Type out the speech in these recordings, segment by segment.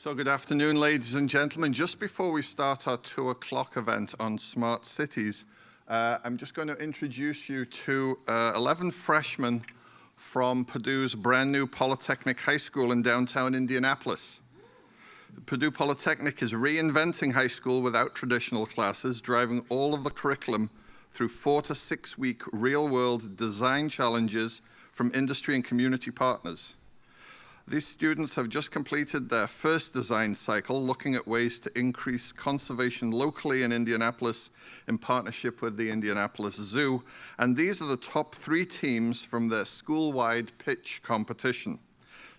So good afternoon, ladies and gentlemen. Just before we start our 2 o'clock event on smart cities, I'm just going to introduce you to 11 freshmen from Purdue's brand new Polytechnic High School in downtown Indianapolis. Purdue Polytechnic is reinventing high school without traditional classes, driving all of the curriculum through 4 to 6 week real-world design challenges from industry and community partners. These students have just completed their first design cycle, looking at ways to increase conservation locally in Indianapolis in partnership with the Indianapolis Zoo. And these are the top 3 teams from their school-wide pitch competition.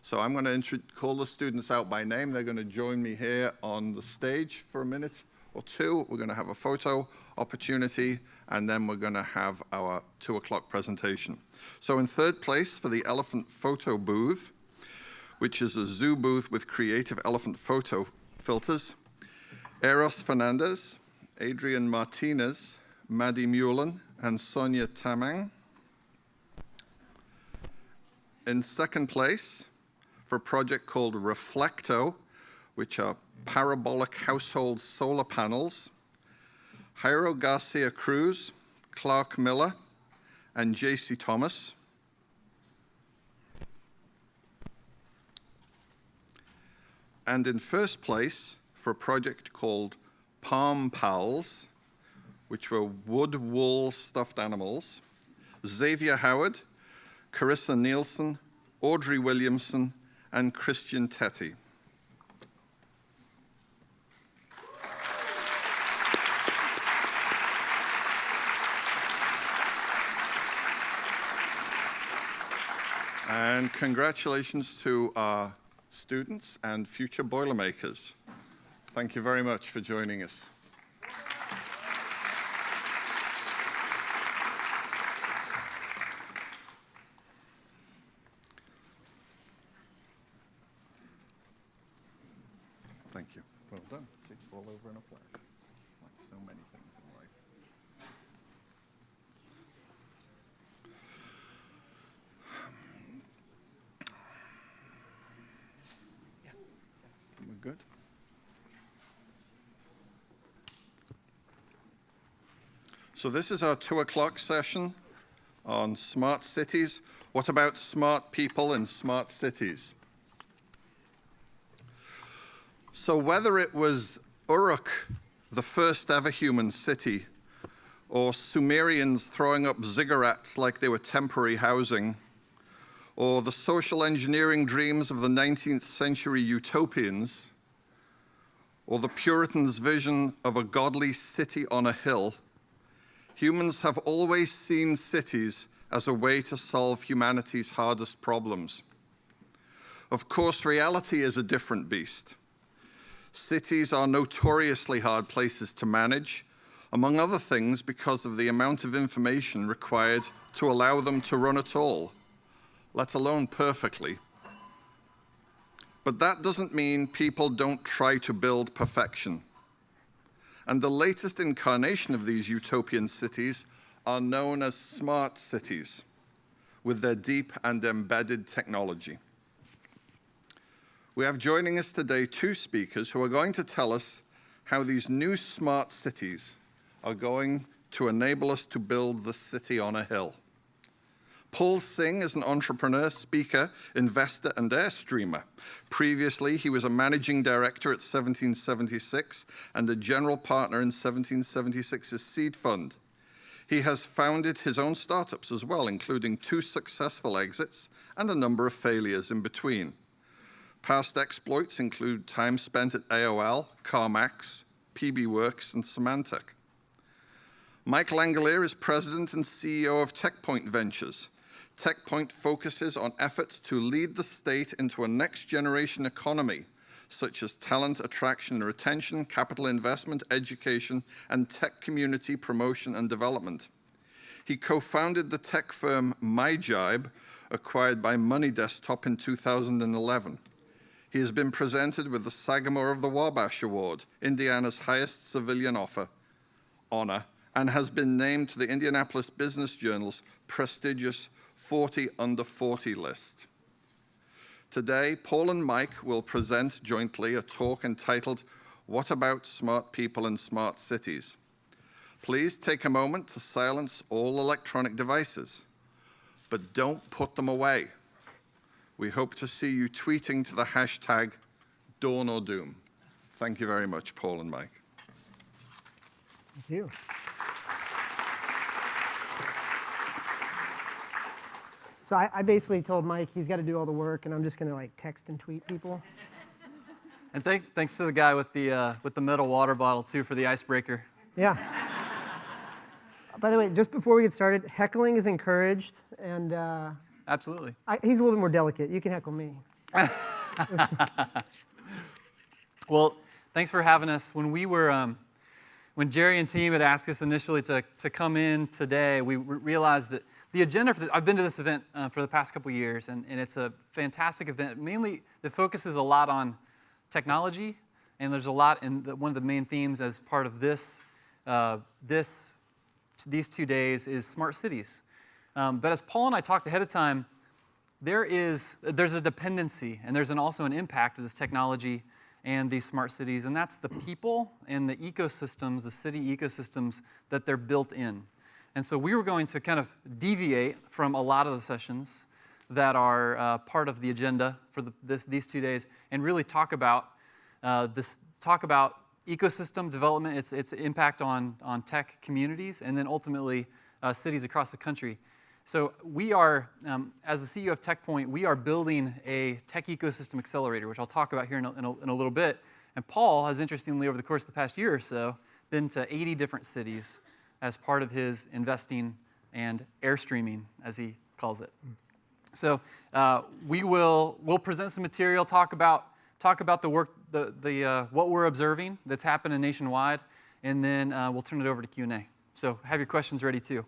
So I'm going to call the students out by name. They're going to join me here on the stage for a minute or two. We're going to have a photo opportunity, and then we're going to have our 2 o'clock presentation. So in third place for the elephant photo booth, which is a zoo booth with creative elephant photo filters, Eros Fernandez, Adrian Martinez, Maddie Mullen, and Sonia Tamang. In second place, for a project called Reflecto, which are parabolic household solar panels, Jairo Garcia Cruz, Clark Miller, and JC Thomas. And in first place for a project called Palm Pals, which were wood wool stuffed animals, Xavier Howard, Carissa Nielsen, Audrey Williamson, and Christian Tetty. And congratulations to our students and future Boilermakers. Thank you very much for joining us. Thank you. Well done. See, all over in a flash, like so many things in life. Good. So this is our 2 o'clock session on smart cities. What about smart people in smart cities? So whether it was Uruk, the first ever human city, or Sumerians throwing up ziggurats like they were temporary housing, or the social engineering dreams of the 19th century utopians, or the Puritans' vision of a godly city on a hill, humans have always seen cities as a way to solve humanity's hardest problems. Of course, reality is a different beast. Cities are notoriously hard places to manage, among other things because of the amount of information required to allow them to run at all, let alone perfectly. But that doesn't mean people don't try to build perfection. And the latest incarnation of these utopian cities are known as smart cities, with their deep and embedded technology. We have joining us today 2 speakers who are going to tell us how these new smart cities are going to enable us to build the city on a hill. Paul Singh is an entrepreneur, speaker, investor, and airstreamer. Previously, he was a managing director at 1776 and a general partner in 1776's seed fund. He has founded his own startups as well, including 2 successful exits and a number of failures in between. Past exploits include time spent at AOL, CarMax, PB Works, and Symantec. Mike Langellier is president and CEO of TechPoint Ventures. TechPoint focuses on efforts to lead the state into a next-generation economy, such as talent attraction and retention, capital investment, education, and tech community promotion and development. He co-founded the tech firm MyJibe, acquired by Money Desktop in 2011. He has been presented with the Sagamore of the Wabash Award, Indiana's highest civilian honor, and has been named to the Indianapolis Business Journal's prestigious 40 under 40 list. Today, Paul and Mike will present jointly a talk entitled, "What About Smart People in Smart Cities?" Please take a moment to silence all electronic devices, but don't put them away. We hope to see you tweeting to the hashtag Dawn or Doom. Thank you very much, Paul and Mike. Thank you. So I basically told Mike he's got to do all the work, and I'm just going to like text and tweet people. And thanks to the guy with the metal water bottle too for the icebreaker. Yeah. By the way, just before we get started, heckling is encouraged, and Absolutely. he's a little bit more delicate. You can heckle me. Well, thanks for having us. When Jerry and team had asked us initially to come in today, we realized that the agenda for I've been to this event for the past couple years, and it's a fantastic event. Mainly, the focus is a lot on technology, and there's a lot in one of the main themes as part of these 2 days is smart cities. But as Paul and I talked ahead of time, there's a dependency, and there's also an impact of this technology and these smart cities, and that's the people and the ecosystems, the city ecosystems that they're built in. And so we were going to kind of deviate from a lot of the sessions that are part of the agenda for these 2 days, and really talk about ecosystem development, its impact on tech communities, and then ultimately cities across the country. So we are, as the CEO of TechPoint, we are building a tech ecosystem accelerator, which I'll talk about here in a little bit. And Paul has, interestingly, over the course of the past year or so, been to 80 different cities as part of his investing and airstreaming, as he calls it. So we'll present some material, talk about the work, what we're observing that's happening nationwide, and then we'll turn it over to Q&A. So have your questions ready too.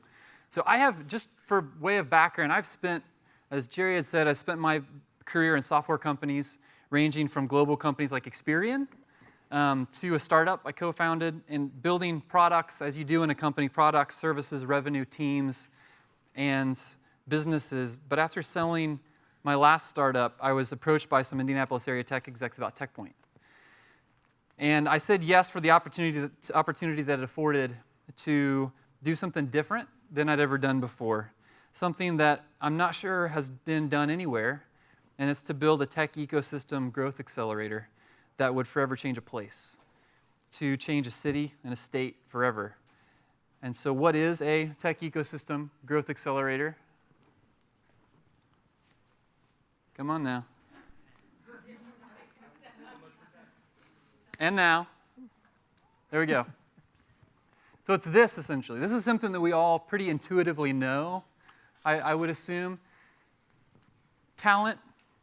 So I have, just for way of background, I've spent, as Jerry had said, I spent my career in software companies, ranging from global companies like Experian to a startup I co-founded, in building products, as you do in a company, products, services, revenue, teams, and businesses. But after selling my last startup, I was approached by some Indianapolis area tech execs about TechPoint. And I said yes for the opportunity that it afforded to do something different than I'd ever done before. Something that I'm not sure has been done anywhere, and it's to build a tech ecosystem growth accelerator that would forever change a place, to change a city and a state forever. And so what is a tech ecosystem growth accelerator? Come on now. And now. There we go. So it's this, essentially. This is something that we all pretty intuitively know, I would assume. Talent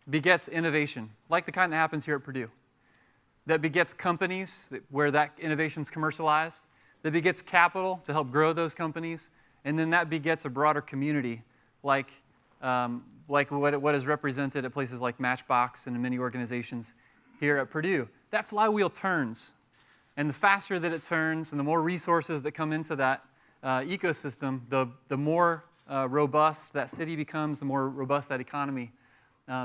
begets innovation, like the kind that happens here at Purdue. That begets companies where that innovation's commercialized. That begets capital to help grow those companies. And then that begets a broader community, like what is represented at places like Matchbox and in many organizations here at Purdue. That flywheel turns. And the faster that it turns and the more resources that come into that ecosystem, the more robust that city becomes, the more robust that economy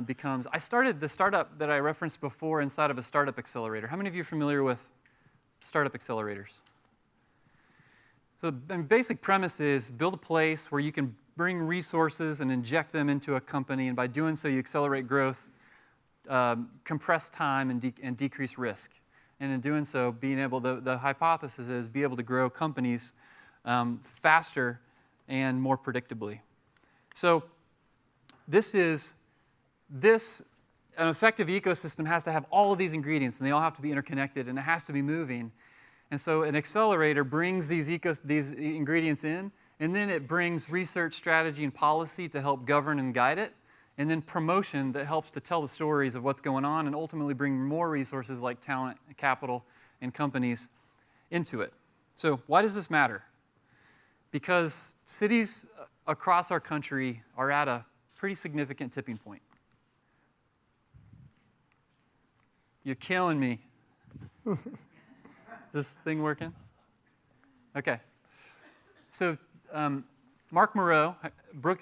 becomes. I started the startup that I referenced before inside of a startup accelerator. How many of you are familiar with startup accelerators? So the basic premise is build a place where you can bring resources and inject them into a company, and by doing so you accelerate growth, compress time, and decrease risk. And in doing so, the hypothesis is be able to grow companies faster and more predictably. So an effective ecosystem has to have all of these ingredients, and they all have to be interconnected, and it has to be moving. And so an accelerator brings these ingredients in, and then it brings research, strategy, and policy to help govern and guide it, and then promotion that helps to tell the stories of what's going on and ultimately bring more resources like talent, capital, and companies into it. So why does this matter? Because cities across our country are at a pretty significant tipping point. You're killing me. Is this thing working? Okay. So Mark Moreau,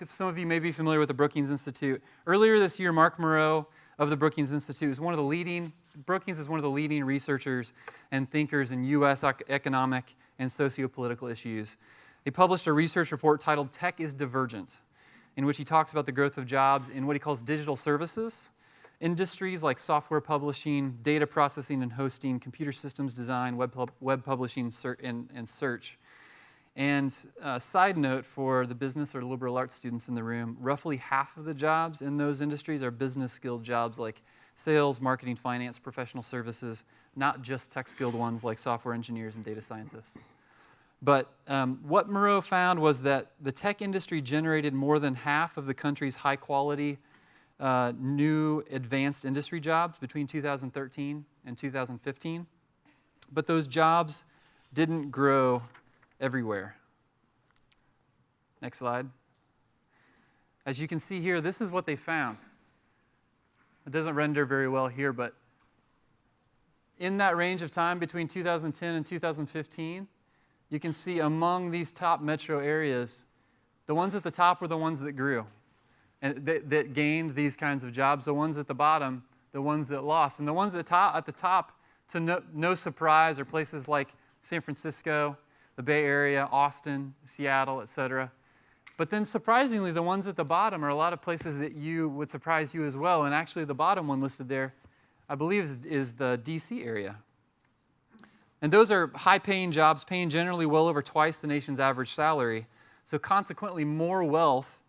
some of you may be familiar with the Brookings Institute. Earlier this year, Mark Moreau of the Brookings Institute, is one of the leading, Brookings is one of the leading researchers and thinkers in U.S. economic and socio-political issues. He published a research report titled Tech is Divergent, in which he talks about the growth of jobs in what he calls digital services, industries like software publishing, data processing and hosting, computer systems design, web publishing, and search. And side note for the business or liberal arts students in the room, roughly half of the jobs in those industries are business-skilled jobs like sales, marketing, finance, professional services, not just tech-skilled ones like software engineers and data scientists. But what Moreau found was that the tech industry generated more than half of the country's high-quality new advanced industry jobs between 2013 and 2015. But those jobs didn't grow everywhere. Next slide. As you can see here, this is what they found. It doesn't render very well here, but in that range of time between 2010 and 2015, you can see among these top metro areas, the ones at the top were the ones that grew and that gained these kinds of jobs. The ones at the bottom, the ones that lost. And the ones at the top, to no surprise, are places like San Francisco, the Bay Area, Austin, Seattle, etc. But then surprisingly, the ones at the bottom are a lot of places that would surprise you as well. And actually the bottom one listed there, I believe, is the DC area. And those are high-paying jobs, paying generally well over twice the nation's average salary. So consequently, more wealth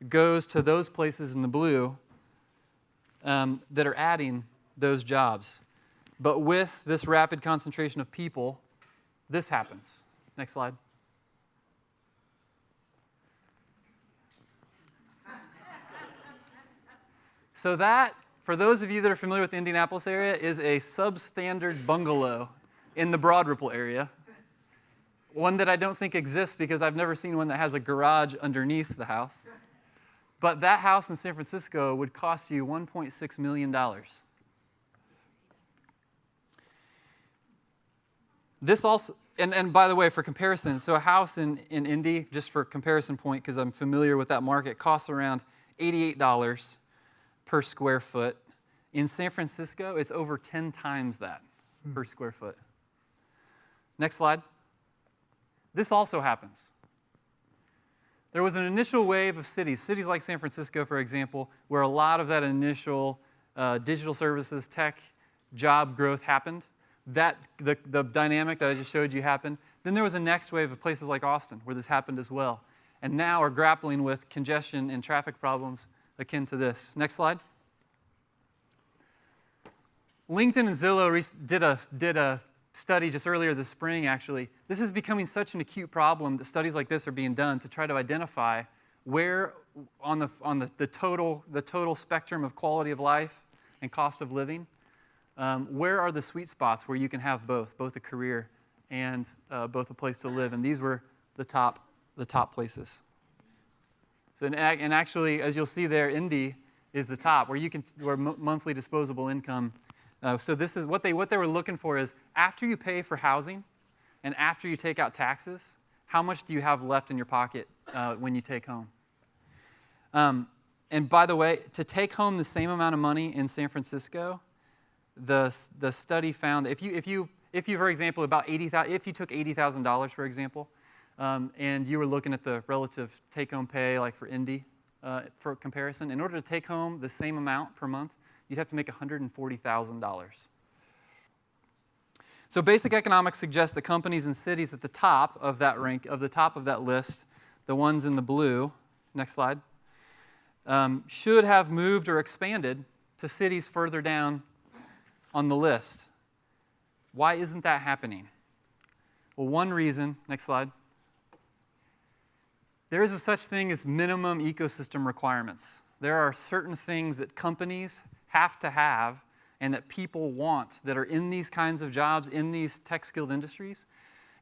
goes to those places in the blue that are adding those jobs. But with this rapid concentration of people, this happens. Next slide. So that, for those of you that are familiar with the Indianapolis area, is a substandard bungalow in the Broad Ripple area. One that I don't think exists because I've never seen one that has a garage underneath the house. But that house in San Francisco would cost you $1.6 million. This also, and by the way, for comparison, so a house in Indy, just for comparison point, because I'm familiar with that market, costs around $88 per square foot. In San Francisco, it's over 10 times that per square foot. Next slide. This also happens. There was an initial wave of cities like San Francisco, for example, where a lot of that initial digital services, tech, job growth happened. The dynamic that I just showed you happened. Then there was a next wave of places like Austin, where this happened as well. And now are grappling with congestion and traffic problems akin to this. Next slide. LinkedIn and Zillow did a study just earlier this spring, actually. This is becoming such an acute problem that studies like this are being done to try to identify where on the total spectrum of quality of life and cost of living, where are the sweet spots where you can have both a career and both a place to live. And these were the top places. So, and actually, as you'll see there, Indy is the top, where monthly disposable income. So this is what they were looking for is after you pay for housing and after you take out taxes, how much do you have left in your pocket when you take home? And by the way, to take home the same amount of money in San Francisco, the study found if you for example if you took $80,000 for example, and you were looking at the relative take-home pay like for Indy for comparison, in order to take home the same amount per month, you'd have to make $140,000. So basic economics suggests that companies and cities at the top of that list, the ones in the blue, next slide, should have moved or expanded to cities further down on the list. Why isn't that happening? Well, one reason, next slide, there is a such thing as minimum ecosystem requirements. There are certain things that companies have to have and that people want that are in these kinds of jobs, in these tech-skilled industries.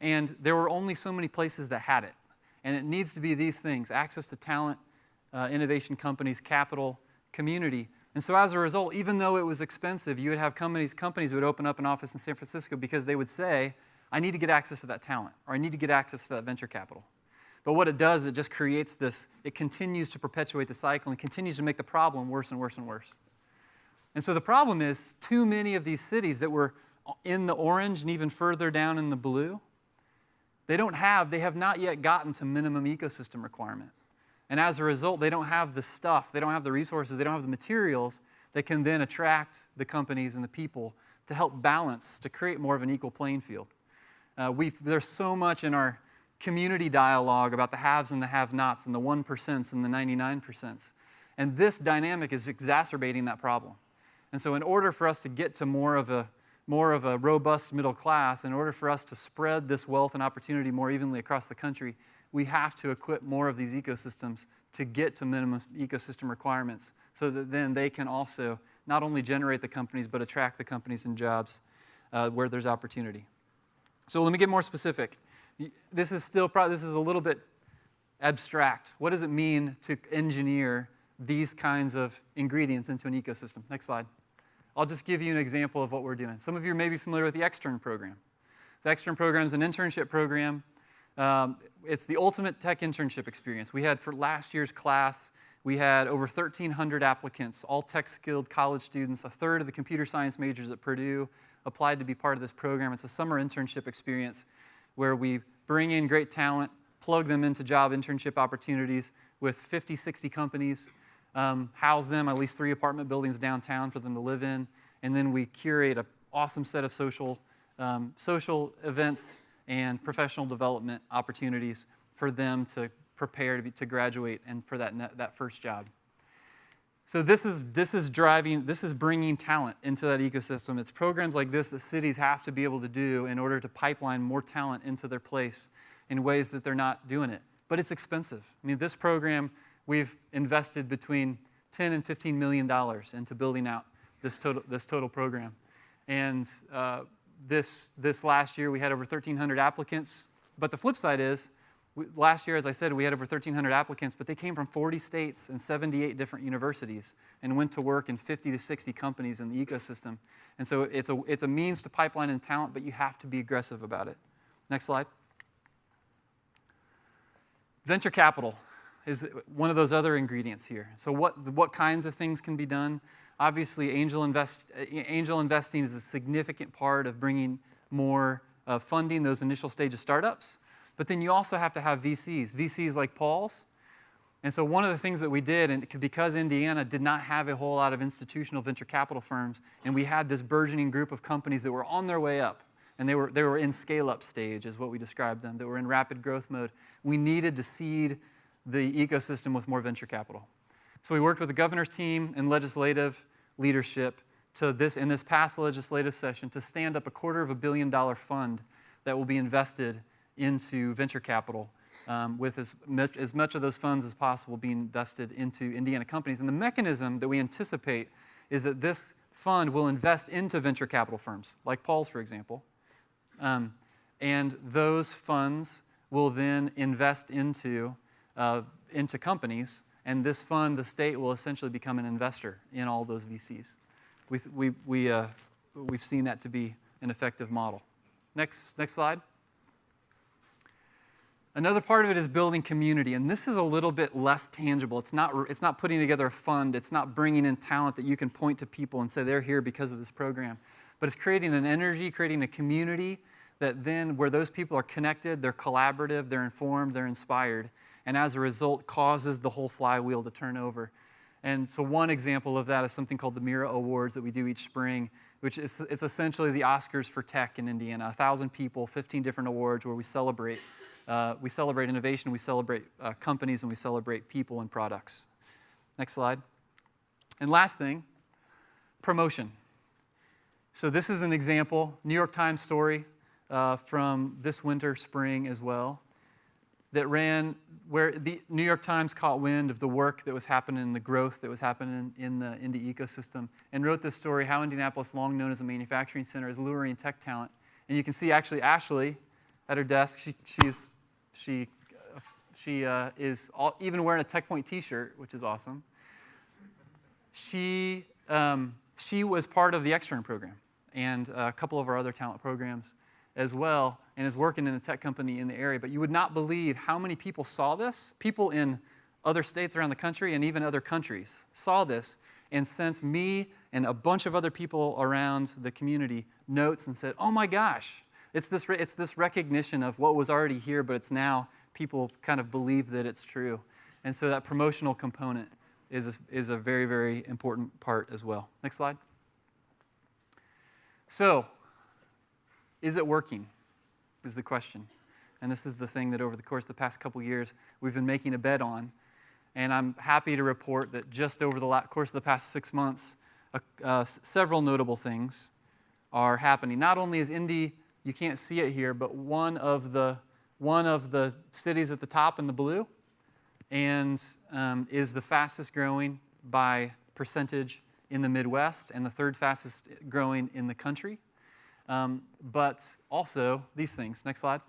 And there were only so many places that had it. And it needs to be these things: access to talent, innovation companies, capital, community. And so as a result, even though it was expensive, you would have companies would open up an office in San Francisco because they would say, I need to get access to that talent, or I need to get access to that venture capital. But what it does, it just creates this, it continues to perpetuate the cycle and continues to make the problem worse and worse and worse. And so the problem is too many of these cities that were in the orange and even further down in the blue, they have not yet gotten to minimum ecosystem requirement. And as a result, they don't have the stuff, they don't have the resources, they don't have the materials that can then attract the companies and the people to help balance, to create more of an equal playing field. There's so much in our community dialogue about the haves and the have-nots and the 1% and the 99%. And this dynamic is exacerbating that problem. And so in order for us to get to more of a robust middle class, in order for us to spread this wealth and opportunity more evenly across the country, we have to equip more of these ecosystems to get to minimum ecosystem requirements so that then they can also not only generate the companies, but attract the companies and jobs where there's opportunity. So let me get more specific. This is a little bit abstract. What does it mean to engineer these kinds of ingredients into an ecosystem? Next slide. I'll just give you an example of what we're doing. Some of you may be familiar with the Extern program. The Extern program is an internship program. It's the ultimate tech internship experience. We had, for last year's class, we had over 1,300 applicants, all tech-skilled college students. A third of the computer science majors at Purdue applied to be part of this program. It's a summer internship experience where we bring in great talent, plug them into job internship opportunities with 50, 60 companies, house them at least 3 apartment buildings downtown for them to live in, and then we curate an awesome set of social events and professional development opportunities for them to prepare to graduate and for that first job. So this is bringing talent into that ecosystem. It's programs like this that cities have to be able to do in order to pipeline more talent into their place in ways that they're not doing it. But it's expensive. I mean, this program, we've invested between $10 and $15 million into building out this total program. And this last year, we had over 1,300 applicants. But the flip side is, last year, as I said, we had over 1,300 applicants, but they came from 40 states and 78 different universities and went to work in 50 to 60 companies in the ecosystem. And so it's a means to pipeline in talent, but you have to be aggressive about it. Next slide. Venture capital is one of those other ingredients here. So what kinds of things can be done? Obviously, angel investing is a significant part of bringing more funding those initial stage of startups. But then you also have to have VCs like Paul's. And so one of the things that we did, and because Indiana did not have a whole lot of institutional venture capital firms, and we had this burgeoning group of companies that were on their way up, and they were in scale-up stage, is what we described them, that were in rapid growth mode, we needed to seed the ecosystem with more venture capital. So we worked with the governor's team and legislative leadership in this past legislative session to stand up a $250 million fund that will be invested into venture capital, with as much of those funds as possible being invested into Indiana companies. And the mechanism that we anticipate is that this fund will invest into venture capital firms, like Paul's, for example. And those funds will then invest into companies, and this fund, the state, will essentially become an investor in all those VCs. We've seen that to be an effective model. Next slide. Another part of it is building community, and this is a little bit less tangible. It's not putting together a fund. It's not bringing in talent that you can point to people and say they're here because of this program. But it's creating an energy, creating a community that then, where those people are connected, they're collaborative, they're informed, they're inspired, and as a result causes the whole flywheel to turn over. And so one example of that is something called the Mira Awards that we do each spring, which it's essentially the Oscars for tech in Indiana. 1,000 people, 15 different awards where we celebrate innovation, we celebrate companies, and we celebrate people and products. Next slide. And last thing, promotion. So this is an example, New York Times story from this winter, spring as well, that ran where the New York Times caught wind of the work that was happening, the growth that was happening in the ecosystem, and wrote this story, How Indianapolis, long known as a manufacturing center, is luring tech talent. And you can see actually Ashley at her desk, she is even wearing a TechPoint t-shirt, which is awesome. She was part of the Extern program and a couple of our other talent programs as well, and is working in a tech company in the area. But you would not believe how many people saw this. People in other states around the country and even other countries saw this and sent me and a bunch of other people around the community notes and said, oh my gosh, it's this recognition of what was already here, but it's now people kind of believe that it's true. And so that promotional component is a very, very important part as well. Next slide. So, is it working, is the question. And this is the thing that over the course of the past couple years we've been making a bet on. And I'm happy to report that just over the course of the past 6 months, several notable things are happening. Not only is Indy, you can't see it here, but one of the cities at the top in the blue and is the fastest growing by percentage in the Midwest and the third fastest growing in the country. But also these things. Next slide.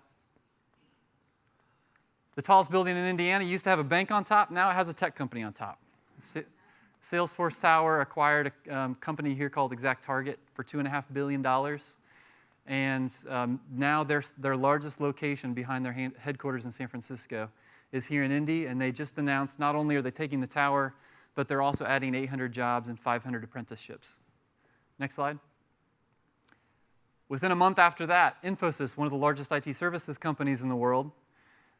The tallest building in Indiana used to have a bank on top. Now it has a tech company on top. Salesforce Tower acquired a company here called ExactTarget for $2.5 billion. And now their largest location behind their headquarters in San Francisco is here in Indy. And they just announced not only are they taking the tower, but they're also adding 800 jobs and 500 apprenticeships. Next slide. Within a month after that, Infosys, one of the largest IT services companies in the world,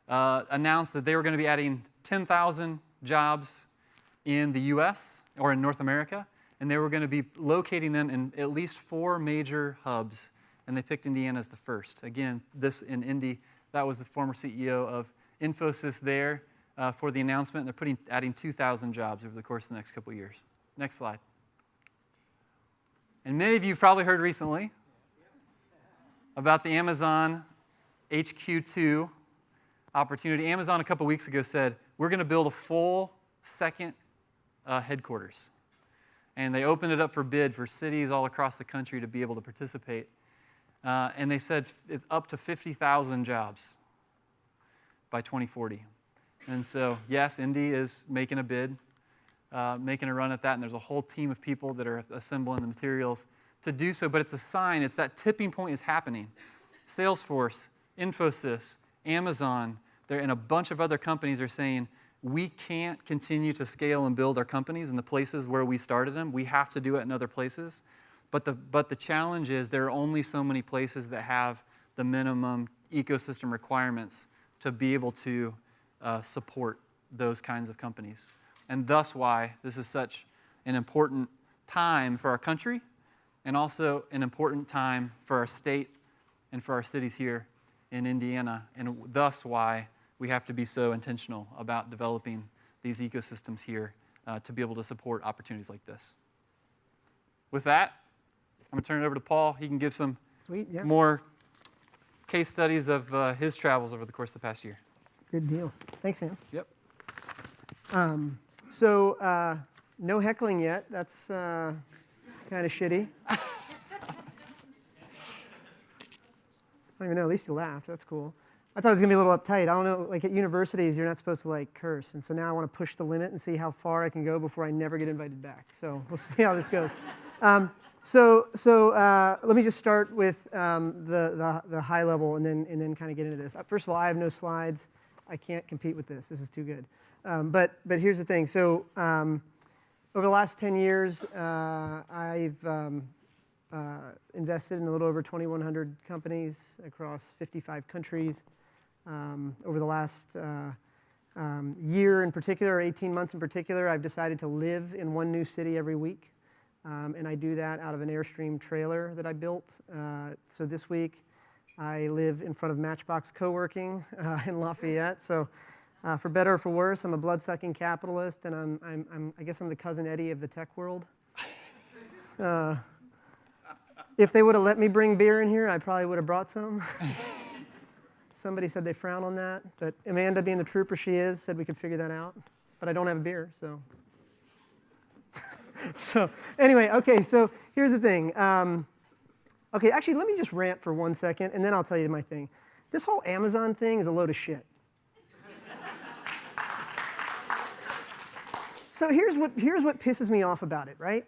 announced that they were going to be adding 10,000 jobs in the US, or in North America, and they were going to be locating them in at least 4 major hubs, and they picked Indiana as the first. Again, this in Indy, that was the former CEO of Infosys there for the announcement. They're adding 2,000 jobs over the course of the next couple of years. Next slide. And many of you have probably heard recently about the Amazon HQ2 opportunity. Amazon a couple weeks ago said, we're going to build a full second headquarters. And they opened it up for bid for cities all across the country to be able to participate. And they said it's up to 50,000 jobs by 2040. And so, yes, Indy is making a bid, making a run at that, and there's a whole team of people that are assembling the materials to do so, but it's a sign, it's that tipping point is happening. Salesforce, Infosys, Amazon, and a bunch of other companies are saying, we can't continue to scale and build our companies in the places where we started them. We have to do it in other places. But the challenge is there are only so many places that have the minimum ecosystem requirements to be able to support those kinds of companies. And thus why this is such an important time for our country and also an important time for our state and for our cities here in Indiana, and thus why we have to be so intentional about developing these ecosystems here to be able to support opportunities like this. With that, I'm going to turn it over to Paul. He can give some more case studies of his travels over the course of the past year. Good deal. Thanks, man. Yep. So no heckling yet. That's kind of shitty. I don't even know. At least you laughed. That's cool. I thought it was going to be a little uptight. I don't know. Like at universities, you're not supposed to like curse. And so now I want to push the limit and see how far I can go before I never get invited back. So we'll see how this goes. Let me just start with the high level and then kind of get into this. First of all, I have no slides. I can't compete with this. This is too good. But here's the thing. So over the last 10 years, I've invested in a little over 2,100 companies across 55 countries. Over the last year in particular, 18 months in particular, I've decided to live in one new city every week. And I do that out of an Airstream trailer that I built. So this week, I live in front of Matchbox Co-working in Lafayette. So for better or for worse, I'm a blood-sucking capitalist, and I guess I'm the cousin Eddie of the tech world. If they would have let me bring beer in here, I probably would have brought some. Somebody said they frown on that, but Amanda, being the trooper she is, said we could figure that out. But I don't have a beer, so. So anyway, okay, so here's the thing. Okay, actually, let me just rant for 1 second, and then I'll tell you my thing. This whole Amazon thing is a load of shit. So here's what pisses me off about it, right?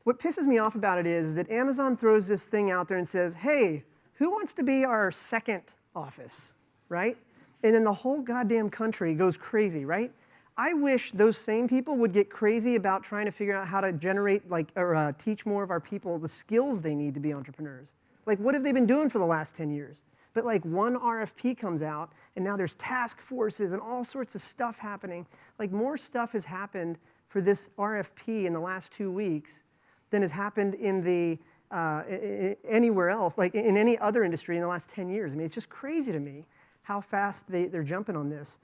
What pisses me off about it is that Amazon throws this thing out there and says, hey, who wants to be our second office, right? And then the whole goddamn country goes crazy, right? I wish those same people would get crazy about trying to figure out how to generate, or teach more of our people the skills they need to be entrepreneurs. Like, what have they been doing for the last 10 years? But like one RFP comes out, and now there's task forces and all sorts of stuff happening. Like, more stuff has happened for this RFP in the last 2 weeks than has happened in the anywhere else, like in any other industry in the last 10 years. I mean, it's just crazy to me how fast they're jumping on this.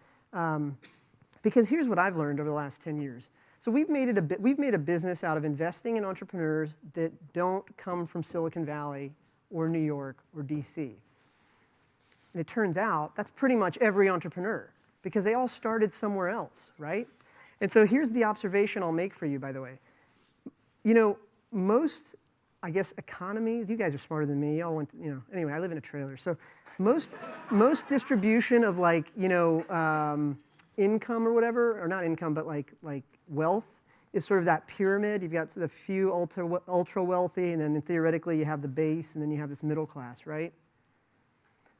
Because here's what I've learned over the last 10 years. So we've made a business out of investing in entrepreneurs that don't come from Silicon Valley or New York or DC. And it turns out that's pretty much every entrepreneur, because they all started somewhere else, right? And so here's the observation I'll make for you, by the way. You know, most, I guess, economies, you guys are smarter than me. Y'all went to, anyway, I live in a trailer. So most distribution of, like, income or whatever, or not income, but like wealth, is sort of that pyramid. You've got the few ultra wealthy, and then theoretically you have the base, and then you have this middle class, right?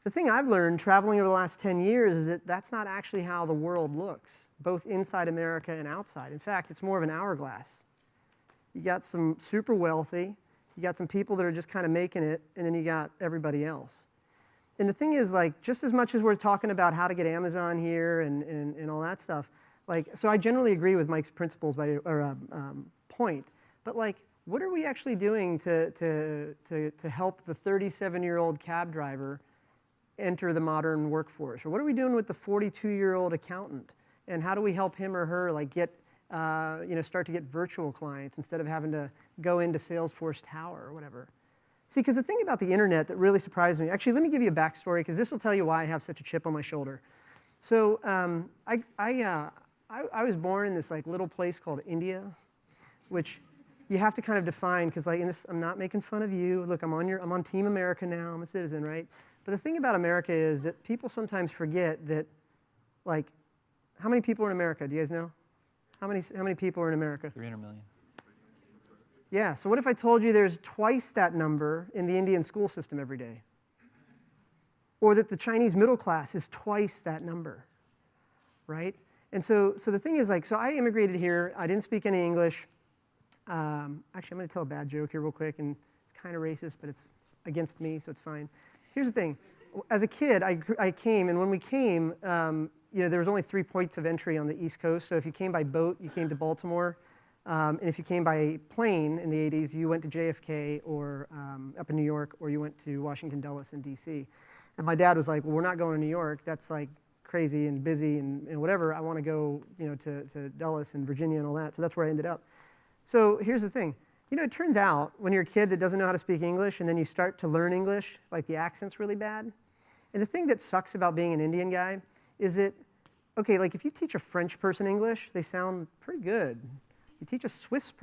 The thing I've learned traveling over the last 10 years is that that's not actually how the world looks, both inside America and outside. In fact, it's more of an hourglass. You got some super wealthy, you got some people that are just kind of making it, and then you got everybody else. And the thing is, like, just as much as we're talking about how to get Amazon here and all that stuff, like, so I generally agree with Mike's principles point, but like, what are we actually doing to help the 37-year-old cab driver enter the modern workforce? Or what are we doing with the 42-year-old accountant? And how do we help him or her, like, get start to get virtual clients instead of having to go into Salesforce Tower or whatever? See, because the thing about the internet that really surprised me, actually, let me give you a backstory, because this will tell you why I have such a chip on my shoulder. So I was born in this like little place called India, which you have to kind of define, because like, I'm not making fun of you. Look, I'm on Team America now. I'm a citizen, right? But the thing about America is that people sometimes forget that, like, how many people are in America? Do you guys know? How many people are in America? 300 million. Yeah, so what if I told you there's twice that number in the Indian school system every day? Or that the Chinese middle class is twice that number, right? And so the thing is, like, so I immigrated here. I didn't speak any English. Actually, I'm going to tell a bad joke here real quick, and it's kind of racist, but it's against me, so it's fine. Here's the thing. As a kid, I came, and when we came, there was only 3 points of entry on the East Coast. So if you came by boat, you came to Baltimore. And if you came by plane in the 80s, you went to JFK or up in New York, or you went to Washington, Dulles, and DC. And my dad was like, well, we're not going to New York. That's like crazy and busy and whatever. I want to go to Dulles and Virginia and all that. So that's where I ended up. So here's the thing. It turns out when you're a kid that doesn't know how to speak English, and then you start to learn English, like, the accent's really bad. And the thing that sucks about being an Indian guy is that, okay, like, if you teach a French person English, they sound pretty good. You teach a Swiss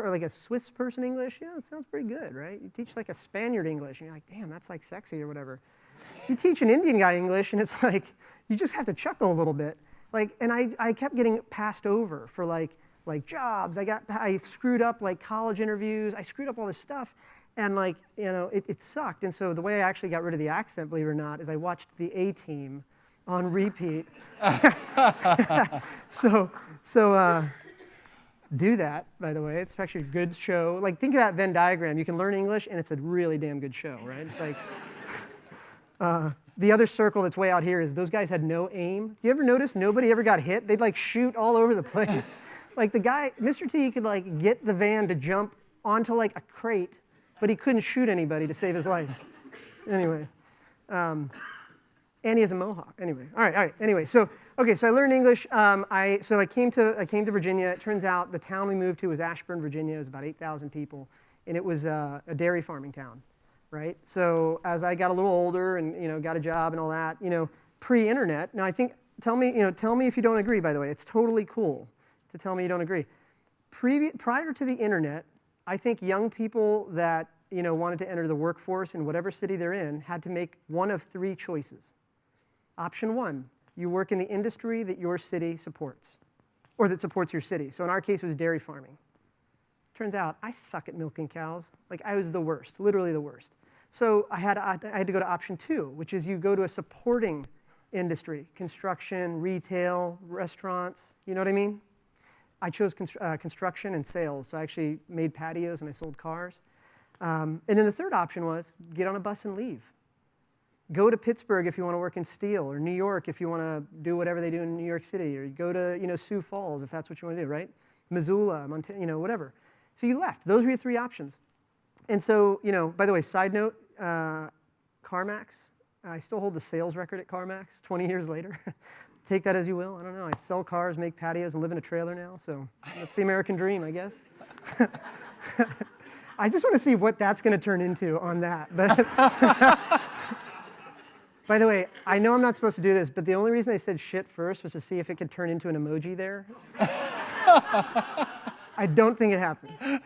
person English, yeah, it sounds pretty good, right? You teach like a Spaniard English, and you're like, damn, that's like sexy or whatever. You teach an Indian guy English, and it's like, you just have to chuckle a little bit. Like, and I kept getting passed over for like jobs. I screwed up like college interviews. I screwed up all this stuff, and like, it sucked. And so the way I actually got rid of the accent, believe it or not, is I watched the A-Team on repeat. Do that, by the way. It's actually a good show. Like, think of that Venn diagram. You can learn English, and it's a really damn good show, right? It's like, the other circle that's way out here is those guys had no aim. Do you ever notice nobody ever got hit? They'd like shoot all over the place. Like, the guy, Mr. T, could like get the van to jump onto like a crate, but he couldn't shoot anybody to save his life. Anyway, and he has a mohawk. Anyway, all right. Anyway, so I learned English. I came to Virginia. It turns out the town we moved to was Ashburn, Virginia. It was about 8,000 people, and it was a dairy farming town, right? So as I got a little older and got a job and all that, pre-internet. Now I think tell me if you don't agree. By the way, it's totally cool to tell me you don't agree. Prior to the internet, I think young people that wanted to enter the workforce in whatever city they're in had to make one of 3 choices. Option 1, you work in the industry that your city supports, or that supports your city. So in our case, it was dairy farming. Turns out I suck at milking cows. Like, I was the worst, literally the worst. So I had to go to option 2, which is you go to a supporting industry, construction, retail, restaurants, you know what I mean? I chose construction and sales. So I actually made patios and I sold cars. And then the third option was get on a bus and leave. Go to Pittsburgh if you want to work in steel, or New York if you want to do whatever they do in New York City, or go to Sioux Falls if that's what you want to do, right? Missoula, Montana, whatever. So you left. Those were your three options. And so, by the way, side note, CarMax, I still hold the sales record at CarMax 20 years later. Take that as you will. I don't know. I sell cars, make patios, and live in a trailer now. So that's the American dream, I guess. I just want to see what that's going to turn into on that. But by the way, I know I'm not supposed to do this, but the only reason I said shit first was to see if it could turn into an emoji there. I don't think it happened.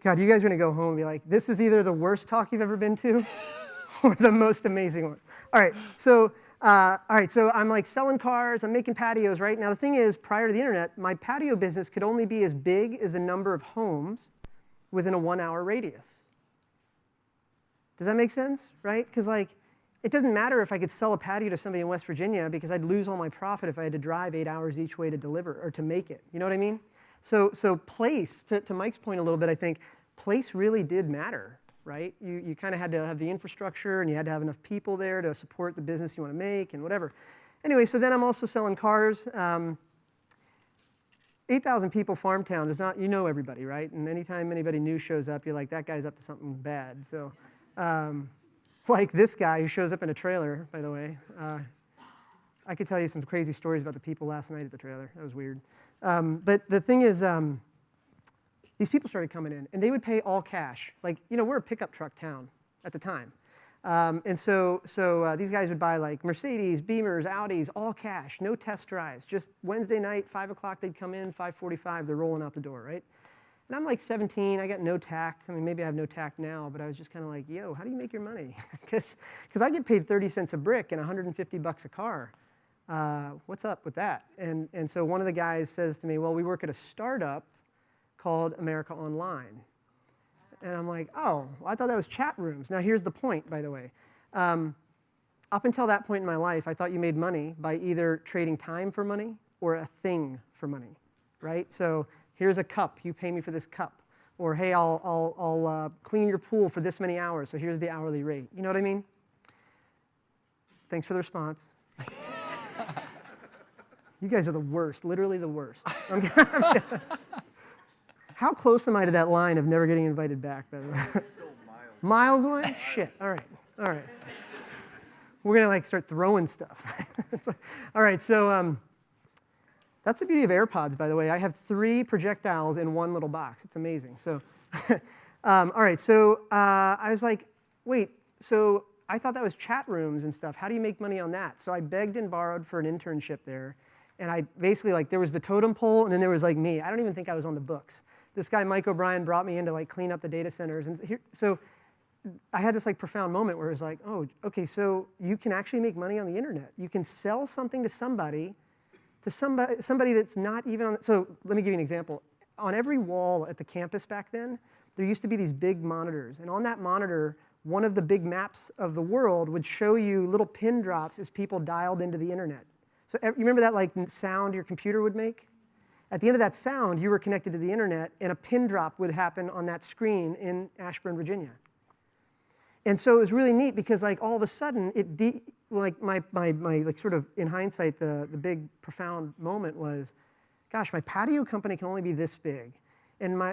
God, you guys are going to go home and be like, this is either the worst talk you've ever been to or the most amazing one. All right, so I'm like selling cars, I'm making patios, right? Now the thing is, prior to the internet, my patio business could only be as big as the number of homes within a 1-hour radius. Does that make sense, right? Because it doesn't matter if I could sell a patio to somebody in West Virginia because I'd lose all my profit if I had to drive 8 hours each way to deliver or to make it. You know what I mean? So place, to Mike's point a little bit, I think, place really did matter, right? You kind of had to have the infrastructure and you had to have enough people there to support the business you want to make and whatever. Anyway, so then I'm also selling cars. 8,000 people farm town, there's not, everybody, right? And anytime anybody new shows up, you're like, that guy's up to something bad. So like this guy who shows up in a trailer, by the way. I could tell you some crazy stories about the people last night at the trailer. That was weird. But the thing is, these people started coming in, and they would pay all cash. We're a pickup truck town at the time. And so these guys would buy Mercedes, Beamers, Audis, all cash, no test drives. Just Wednesday night, 5 o'clock, they'd come in, 5:45, they're rolling out the door, right? And I'm 17, I got no tact. I mean, maybe I have no tact now, but I was just kind of like, yo, how do you make your money? Because I get paid 30 cents a brick and 150 bucks a car. What's up with that? And so one of the guys says to me, well, we work at a startup called America Online. And I'm like, oh, well, I thought that was chat rooms. Now here's the point, by the way. Up until that point in my life, I thought you made money by either trading time for money or a thing for money, right? So here's a cup, you pay me for this cup. Or hey, I'll clean your pool for this many hours, so here's the hourly rate. You know what I mean? Thanks for the response. You guys are the worst, literally the worst. How close am I to that line of never getting invited back, by the way? Still miles away? Shit, all right. We're gonna start throwing stuff. All right, so that's the beauty of AirPods, by the way. I have 3 projectiles in one little box. It's amazing. So, all right, so I was like, wait, so I thought that was chat rooms and stuff. How do you make money on that? So I begged and borrowed for an internship there. And I basically, there was the totem pole, and then there was me. I don't even think I was on the books. This guy, Mike O'Brien, brought me in to clean up the data centers. And so I had this profound moment where it was oh, okay, so you can actually make money on the internet. You can sell something to somebody that's not even on. So let me give you an example. On every wall at the campus back then, there used to be these big monitors. And on that monitor, one of the big maps of the world would show you little pin drops as people dialed into the internet. So you remember that sound your computer would make? At the end of that sound, you were connected to the internet, and a pin drop would happen on that screen in Ashburn, Virginia. And so it was really neat because all of a sudden, my sort of in hindsight, the big profound moment was, gosh, my patio company can only be this big. And I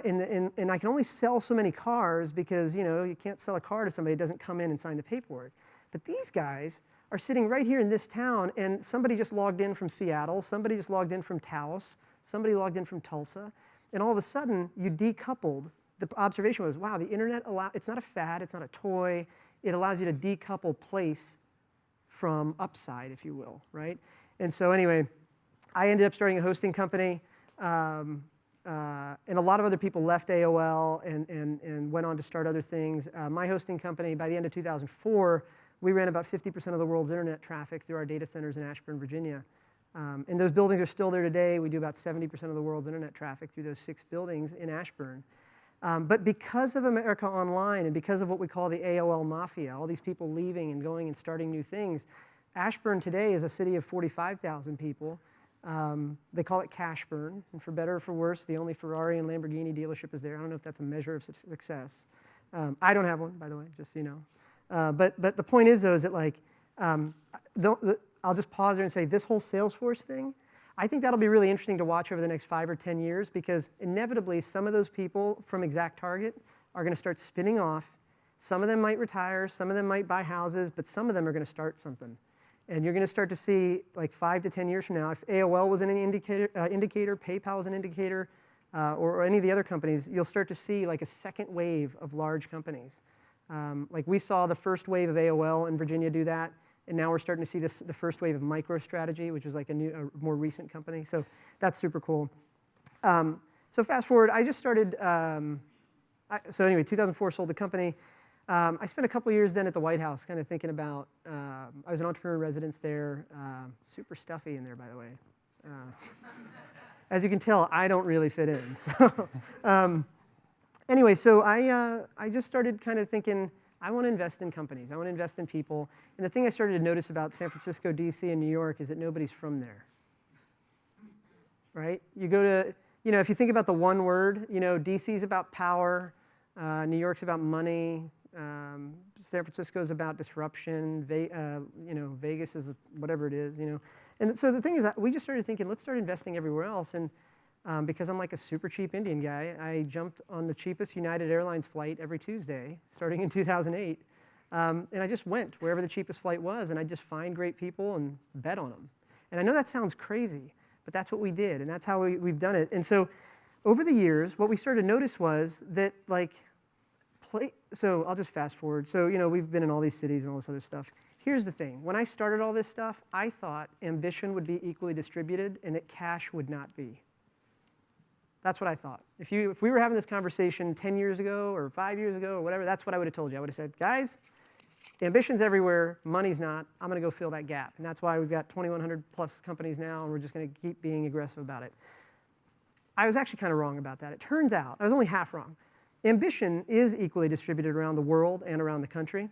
can only sell so many cars because you can't sell a car to somebody who doesn't come in and sign the paperwork. But these guys are sitting right here in this town, and somebody just logged in from Seattle, somebody just logged in from Taos, somebody logged in from Tulsa, and all of a sudden, you decoupled. The observation was, wow, the internet it's not a fad, it's not a toy, it allows you to decouple place from upside, if you will, right? And so anyway, I ended up starting a hosting company, and a lot of other people left AOL and went on to start other things. My hosting company, by the end of 2004, we ran about 50% of the world's internet traffic through our data centers in Ashburn, Virginia. And those buildings are still there today. We do about 70% of the world's internet traffic through those 6 buildings in Ashburn. But because of America Online and because of what we call the AOL Mafia, all these people leaving and going and starting new things, Ashburn today is a city of 45,000 people. They call it cash burn, and for better or for worse, the only Ferrari and Lamborghini dealership is there. I don't know if that's a measure of success. I don't have one, by the way, just so you know. But the point is, though, is that like, I'll just pause there and say this whole Salesforce thing, I think that'll be really interesting to watch over the next 5 or 10 years, because inevitably some of those people from ExactTarget are going to start spinning off. Some of them might retire, some of them might buy houses, but some of them are going to start something. And you're going to start to see, like 5 to 10 years from now, if AOL was an indicator, PayPal was an indicator, or any of the other companies, you'll start to see like a second wave of large companies. Like we saw the first wave of AOL in Virginia do that, and now we're starting to see the first wave of MicroStrategy, which is like a more recent company. So that's super cool. So fast forward, I just started, so anyway, 2004 sold the company. I spent a couple years then at the White House kind of thinking about, I was an entrepreneur in residence there, super stuffy in there, by the way. As you can tell, I don't really fit in. So, anyway, so I just started kind of thinking, I want to invest in companies. I want to invest in people. And the thing I started to notice about San Francisco, DC, and New York is that nobody's from there, right? You go to, you know, if you think about the one word, you know, DC's about power, New York's about money, San Francisco's about disruption, you know, Vegas is whatever it is, you know. And so the thing is that we just started thinking, let's start investing everywhere else. And because I'm like a super cheap Indian guy, I jumped on the cheapest United Airlines flight every Tuesday, starting in 2008. And I just went wherever the cheapest flight was, and I'd just find great people and bet on them. And I know that sounds crazy, but that's what we did, and that's how we've done it. And so over the years, what we started to notice was that, like, so I'll just fast forward. So, you know, we've been in all these cities and all this other stuff. Here's the thing. When I started all this stuff, I thought ambition would be equally distributed and that cash would not be. That's what I thought. If we were having this conversation 10 years ago or 5 years ago or whatever, that's what I would have told you. I would have said, guys, ambition's everywhere, money's not. I'm going to go fill that gap. And that's why we've got 2,100 plus companies now, and we're just going to keep being aggressive about it. I was actually kind of wrong about that. It turns out, I was only half wrong. Ambition is equally distributed around the world and around the country.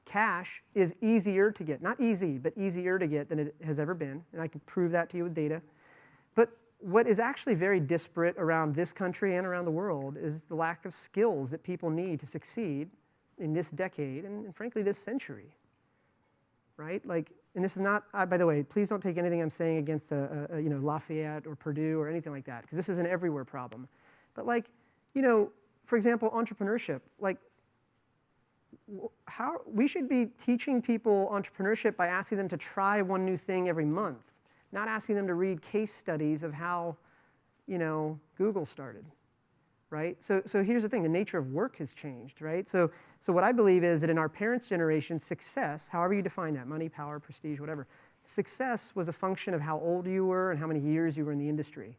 Cash is easier to get. Not easy, but easier to get than it has ever been. And I can prove that to you with data. But what is actually very disparate around this country and around the world is the lack of skills that people need to succeed in this decade and frankly, this century. Right? Like, and this is not, by the way, please don't take anything I'm saying against you know, Lafayette or Purdue or anything like that, because this is an everywhere problem. But like, you know, for example, entrepreneurship, like, how we should be teaching people entrepreneurship by asking them to try one new thing every month, not asking them to read case studies of how, you know, Google started, right? So here's the thing, the nature of work has changed, right? So what I believe is that in our parents' generation, success, however you define that, money, power, prestige, whatever, success was a function of how old you were and how many years you were in the industry.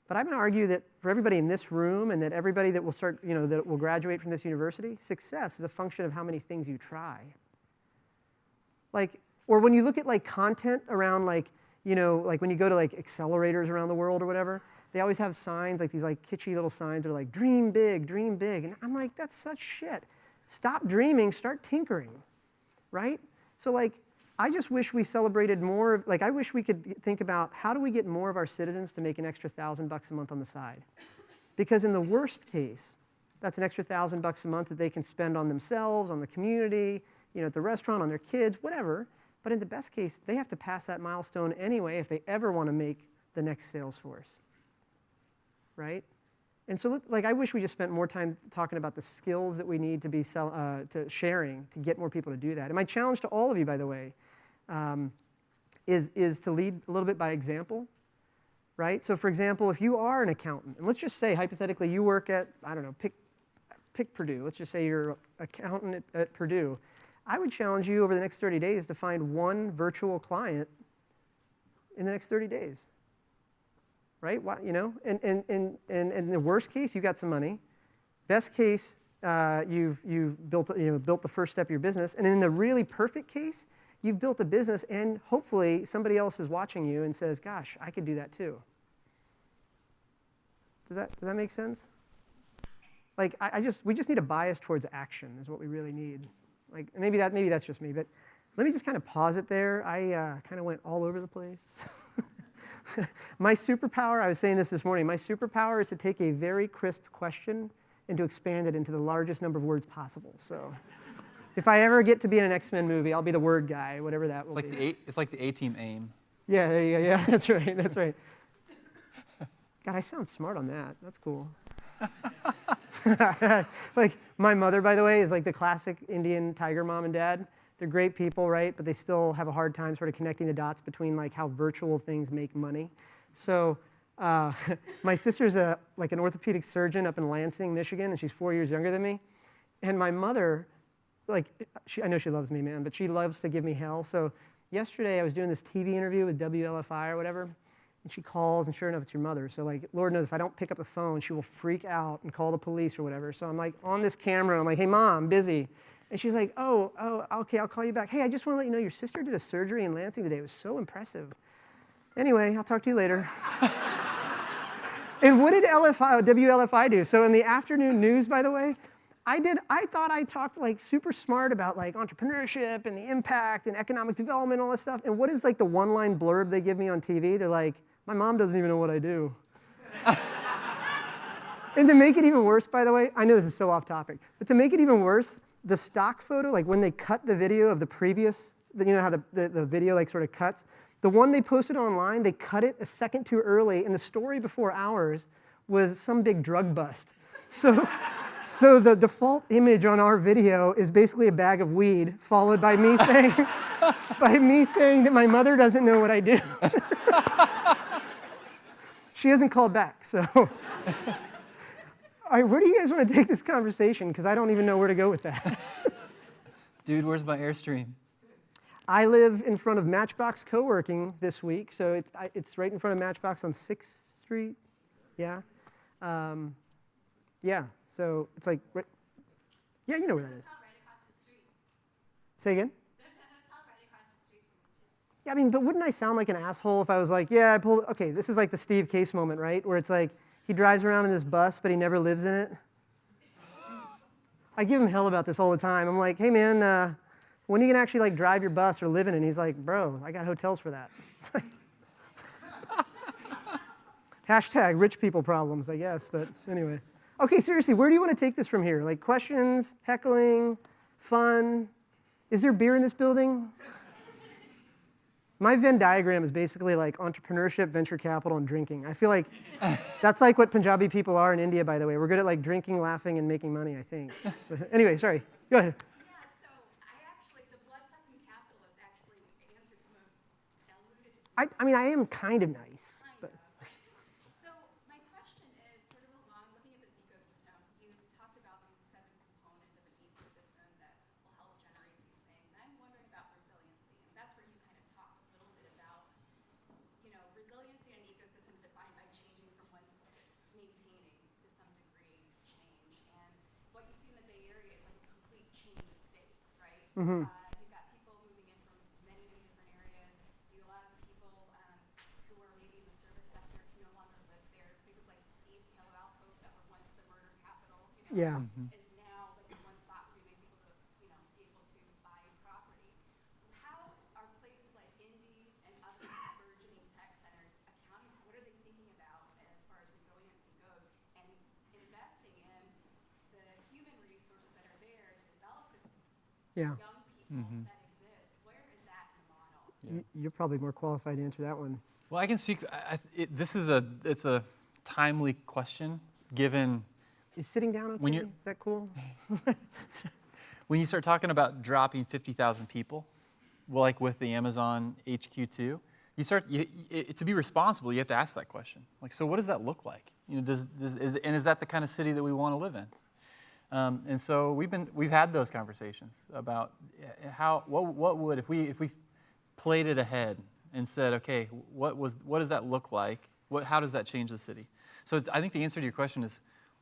But I'm going to argue that for everybody in this room and that everybody that will start, you know, that will graduate from this university, success is a function of how many things you try. Like, or when you look at like content around like, you know, like when you go to like accelerators around the world or whatever, they always have signs, like these like kitschy little signs that are like, dream big, dream big. And I'm like, that's such shit. Stop dreaming, start tinkering, right? So like, I just wish we celebrated more, like I wish we could think about how do we get more of our citizens to make an extra $1,000 a month on the side? Because in the worst case, that's an extra $1,000 a month that they can spend on themselves, on the community, you know, at the restaurant, on their kids, whatever. But in the best case, they have to pass that milestone anyway if they ever want to make the next Salesforce, right? And so, like, I wish we just spent more time talking about the skills that we need to be sharing to get more people to do that. And my challenge to all of you, by the way, is to lead a little bit by example, right? So, for example, if you are an accountant, and let's just say, hypothetically, you work at, I don't know, pick Purdue. Let's just say you're an accountant at Purdue. I would challenge you over the next 30 days to find one virtual client in the next 30 days. Right? You know, and in the worst case, you got some money. Best case, you've built the first step of your business. And in the really perfect case, you've built a business, and hopefully somebody else is watching you and says, "Gosh, I could do that too." Does that make sense? Like, we just need a bias towards action is what we really need. Like, maybe that's just me, but let me just kind of pause it there. I kind of went all over the place. My superpower, I was saying this morning, my superpower is to take a very crisp question and to expand it into the largest number of words possible. So if I ever get to be in an X-Men movie, I'll be the word guy, whatever that will be. It's like the A-Team AIM. Yeah, there you go. Yeah, that's right. That's right. God, I sound smart on that. That's cool. Like, my mother, by the way, is like the classic Indian tiger mom and dad. They're great people, right? But they still have a hard time sort of connecting the dots between like how virtual things make money. So my sister's like an orthopedic surgeon up in Lansing, Michigan, and she's 4 years younger than me. And my mother, like, I know she loves me, man, but she loves to give me hell. So yesterday I was doing this TV interview with WLFI or whatever, and she calls, and sure enough, it's your mother. So like, Lord knows if I don't pick up the phone, she will freak out and call the police or whatever. So I'm like on this camera, I'm like, hey, Mom, I'm busy. And she's like, oh, okay, I'll call you back. Hey, I just want to let you know your sister did a surgery in Lansing today. It was so impressive. Anyway, I'll talk to you later. And what did WLFI do? So in the afternoon news, by the way, I thought I talked like super smart about like entrepreneurship and the impact and economic development and all this stuff. And what is like the one-line blurb they give me on TV? They're like, my mom doesn't even know what I do. And to make it even worse, by the way, I know this is so off topic, but to make it even worse, the stock photo, like when they cut the video of the previous, you know how the video like sort of cuts? The one they posted online, they cut it a second too early, and the story before ours was some big drug bust. So the default image on our video is basically a bag of weed, followed by me saying, that my mother doesn't know what I do. She hasn't called back, so. All right, where do you guys want to take this conversation? Because I don't even know where to go with that. Dude, where's my Airstream? I live in front of Matchbox Co-working this week, so it's right in front of Matchbox on 6th Street. Yeah. Yeah, so it's like, yeah, you know where that is. Right across the street. Say again? There's a hotel right across the street from you, too. Yeah, I mean, but wouldn't I sound like an asshole if I was like, yeah, okay, this is like the Steve Case moment, right? Where it's like, he drives around in this bus, but he never lives in it. I give him hell about this all the time. I'm like, hey man, when are you gonna actually like drive your bus or live in it? And he's like, bro, I got hotels for that. Hashtag rich people problems, I guess, but anyway. Okay, seriously, where do you want to take this from here? Like questions, heckling, fun? Is there beer in this building? My Venn diagram is basically like entrepreneurship, venture capital, and drinking. I feel like that's like what Punjabi people are in India, by the way. We're good at like drinking, laughing, and making money, I think. But anyway, sorry, go ahead. Yeah, so the blood-sucking capitalist actually answered some of, alluded to some I mean, I am kind of nice. But. So my question is sort of along looking at this ecosystem. You talked about these 7 components of an ecosystem that will help generate these things. And I'm wondering about resiliency. And that's where you kind of talked a little bit about, resiliency in an ecosystem is defined by changing from one's maintaining to some degree change. And what you see in the Bay Area is like a complete change of state, right? Mm-hmm. You've got people moving in from many, many different areas. You have a lot of people who are maybe in the service sector who no longer live there. Places like East Palo Alto that were once the murder capital, Yeah. is now like the one spot where you may be able to, be able to buy property. How are places like Indy and other burgeoning tech centers accounting? What are they thinking about as far as resiliency goes, and investing in the human resources that are there to develop the Yeah. young people that exist? Where is that in the model? You're probably more qualified to answer that one. Well, I can speak. It's a timely question, given Is sitting down okay? When you're- Is that cool? when you start talking about dropping 50,000 people, like with the Amazon HQ2, to be responsible, you have to ask that question. Like, so what does that look like? Is that the kind of city that we want to live in? And so we've had those conversations about what would if we played it ahead and said, okay, what does that look like? How does that change the city? So I think the answer to your question is,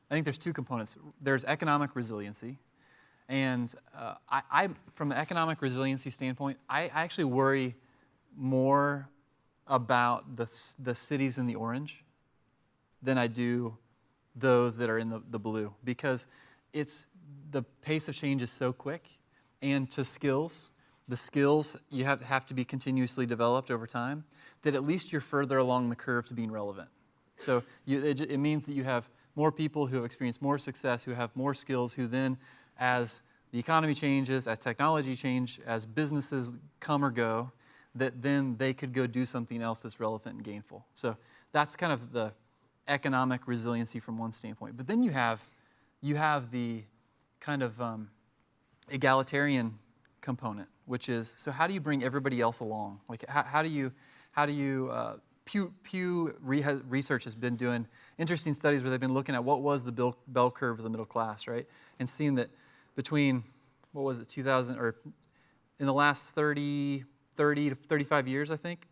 I think there's 2 components. There's economic resiliency, and I from an economic resiliency standpoint, I actually worry more about the cities in the orange than I do those that are in the blue, because the pace of change is so quick, and to skills the skills you have to be continuously developed over time, that at least you're further along the curve to being relevant. So it means that you have more people who have experienced more success, who have more skills, who then, as the economy changes, as technology changes, as businesses come or go, that then they could go do something else that's relevant and gainful. So that's kind of the economic resiliency from one standpoint. But then you have the kind of egalitarian component, which is, so how do you bring everybody else along? Like how do you Pew Research has been doing interesting studies where they've been looking at what was the bell curve of the middle class, right? And seeing that between, 2000, or in the last 30 to 35 years, I think,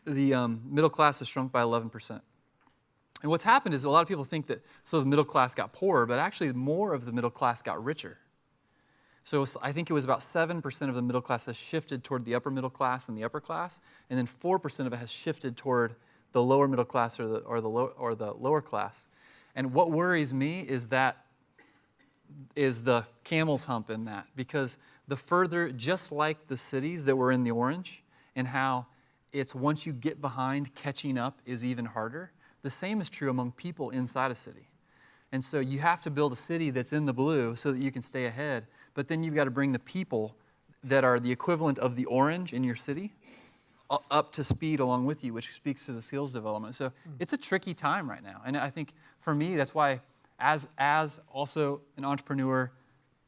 the middle class has shrunk by 11%. And what's happened is a lot of people think that so the middle class got poorer, but actually more of the middle class got richer. So I think it was about 7% of the middle class has shifted toward the upper middle class and the upper class, and then 4% of it has shifted toward the lower middle class or the lower class. And what worries me is the camel's hump in that, because the further, just like the cities that were in the orange, and how it's once you get behind, catching up is even harder, the same is true among people inside a city. And so you have to build a city that's in the blue so that you can stay ahead, but then you've got to bring the people that are the equivalent of the orange in your city up to speed along with you, which speaks to the skills development. So it's a tricky time right now. And I think for me, that's why as also an entrepreneur,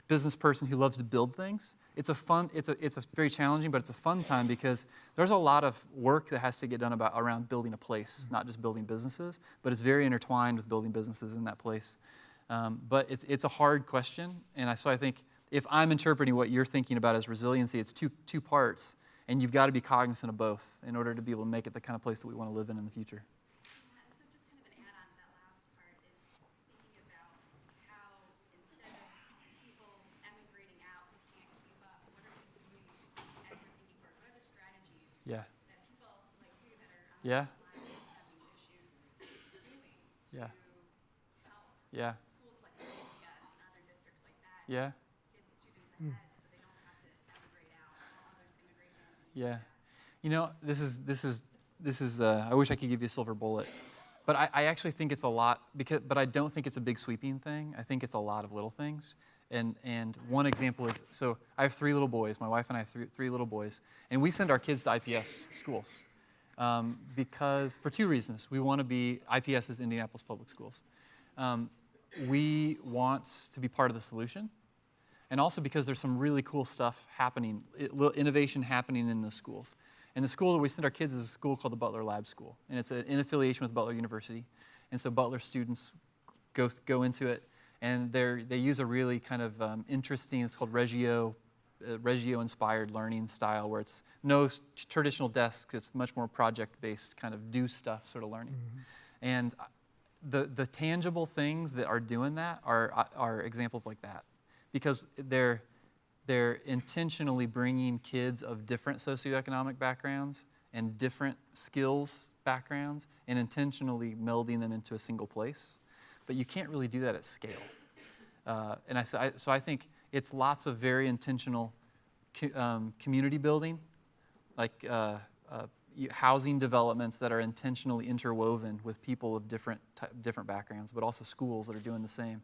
business person who loves to build things, it's a very challenging, but it's a fun time because there's a lot of work that has to get done around building a place, not just building businesses, but it's very intertwined with building businesses in that place. But it's a hard question, and so I think if I'm interpreting what you're thinking about as resiliency, it's two parts, and you've got to be cognizant of both in order to be able to make it the kind of place that we want to live in the future. So just kind of an add-on to that last part is thinking about how instead of people emigrating out who can't keep up, what are we doing as we're thinking forward? What are the strategies Yeah. that people like you that are on Yeah. the front lines of these issues doing to Yeah. help Yeah. schools like Langellier and other districts like that Yeah. get students ahead so they don't have to emigrate out while others immigrate in? Yeah. You know, this is I wish I could give you a silver bullet, but I actually think it's a lot, but I don't think it's a big sweeping thing. I think it's a lot of little things. And one example is, so I have 3 little boys. My wife and I have three little boys, and we send our kids to IPS schools because for 2 reasons. We want to be, IPS is Indianapolis Public Schools. We want to be part of the solution, and also because there's some really cool stuff happening, innovation happening in the schools. And the school that we send our kids is a school called the Butler Lab School, and it's in affiliation with Butler University. And so Butler students go into it, and they use a really kind of interesting, it's called Reggio-inspired learning style, where it's no traditional desks, it's much more project-based kind of do stuff sort of learning. Mm-hmm. And the tangible things that are doing that are examples like that, because they're intentionally bringing kids of different socioeconomic backgrounds and different skills backgrounds and intentionally melding them into a single place. But you can't really do that at scale. So I think it's lots of very intentional community building, like housing developments that are intentionally interwoven with people of different backgrounds, but also schools that are doing the same.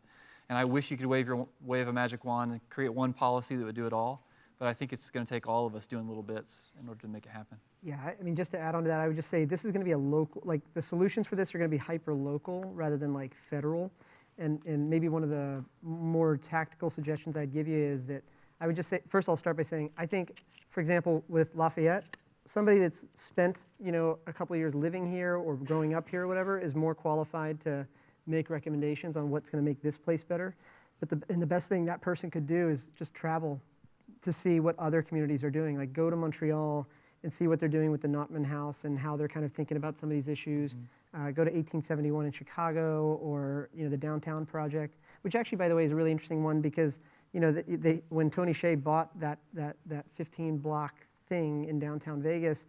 And I wish you could wave a magic wand and create one policy that would do it all, but I think it's going to take all of us doing little bits in order to make it happen. Yeah, I mean, just to add on to that, I would just say this is going to be a local, like the solutions for this are going to be hyper-local rather than like federal. And maybe one of the more tactical suggestions I'd give you is that I would just say, first I'll start by saying, I think, for example, with Lafayette, somebody that's spent, a couple of years living here or growing up here or whatever is more qualified to make recommendations on what's going to make this place better. But the best thing that person could do is just travel to see what other communities are doing. Like go to Montreal and see what they're doing with the Notman House and how they're kind of thinking about some of these issues. Mm-hmm. Go to 1871 in Chicago, or the Downtown Project, which actually, by the way, is a really interesting one because when Tony Hsieh bought that 15-block thing in downtown Vegas,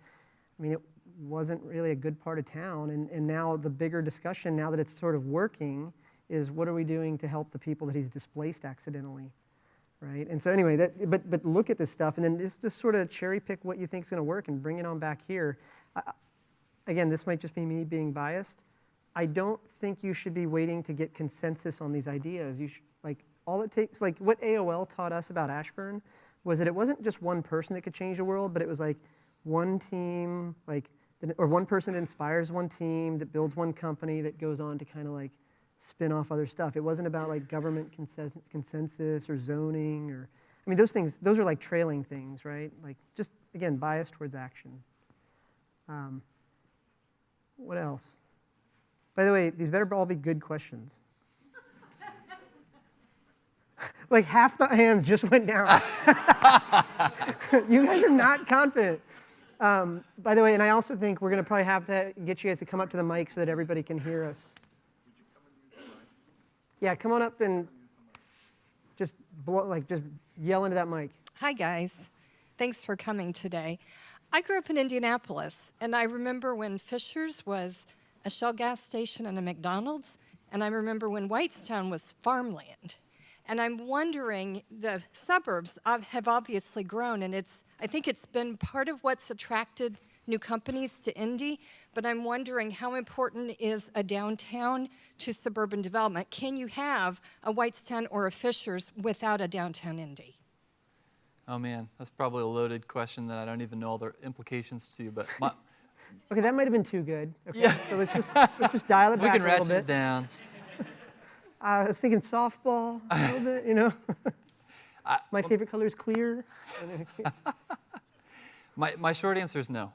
I mean, it wasn't really a good part of town. And now the bigger discussion, now that it's sort of working, is what are we doing to help the people that he's displaced accidentally? right? And so anyway, but look at this stuff and then just sort of cherry pick what you think is going to work and bring it on back here. Again, this might just be me being biased. I don't think you should be waiting to get consensus on these ideas. You should, like, all it takes, like what AOL taught us about Ashburn was that it wasn't just one person that could change the world, but it was like one team, like, or one person that inspires one team, that builds one company, that goes on to kind of like spin off other stuff. It wasn't about like government consensus or zoning or, I mean, those things, those are like trailing things, right? Like just, again, bias towards action. What else? By the way, these better all be good questions. Like half the hands just went down. You guys are not confident. By the way, and I also think we're going to probably have to get you guys to come up to the mic so that everybody can hear us. Yeah, come on up and just just yell into that mic. Hi, guys. Thanks for coming today. I grew up in Indianapolis, and I remember when Fisher's was a Shell gas station and a McDonald's, and I remember when Whitestown was farmland. And I'm wondering, the suburbs have obviously grown, and I think it's been part of what's attracted new companies to Indy, but I'm wondering how important is a downtown to suburban development? Can you have a Whitestown or a Fisher's without a downtown Indy? Oh man, that's probably a loaded question that I don't even know all the implications to, but Okay, that might have been too good. Okay, yeah. so let's just dial it we back can a little ratchet bit. it down. I was thinking softball a little bit, you know. My favorite color is clear. My short answer is no.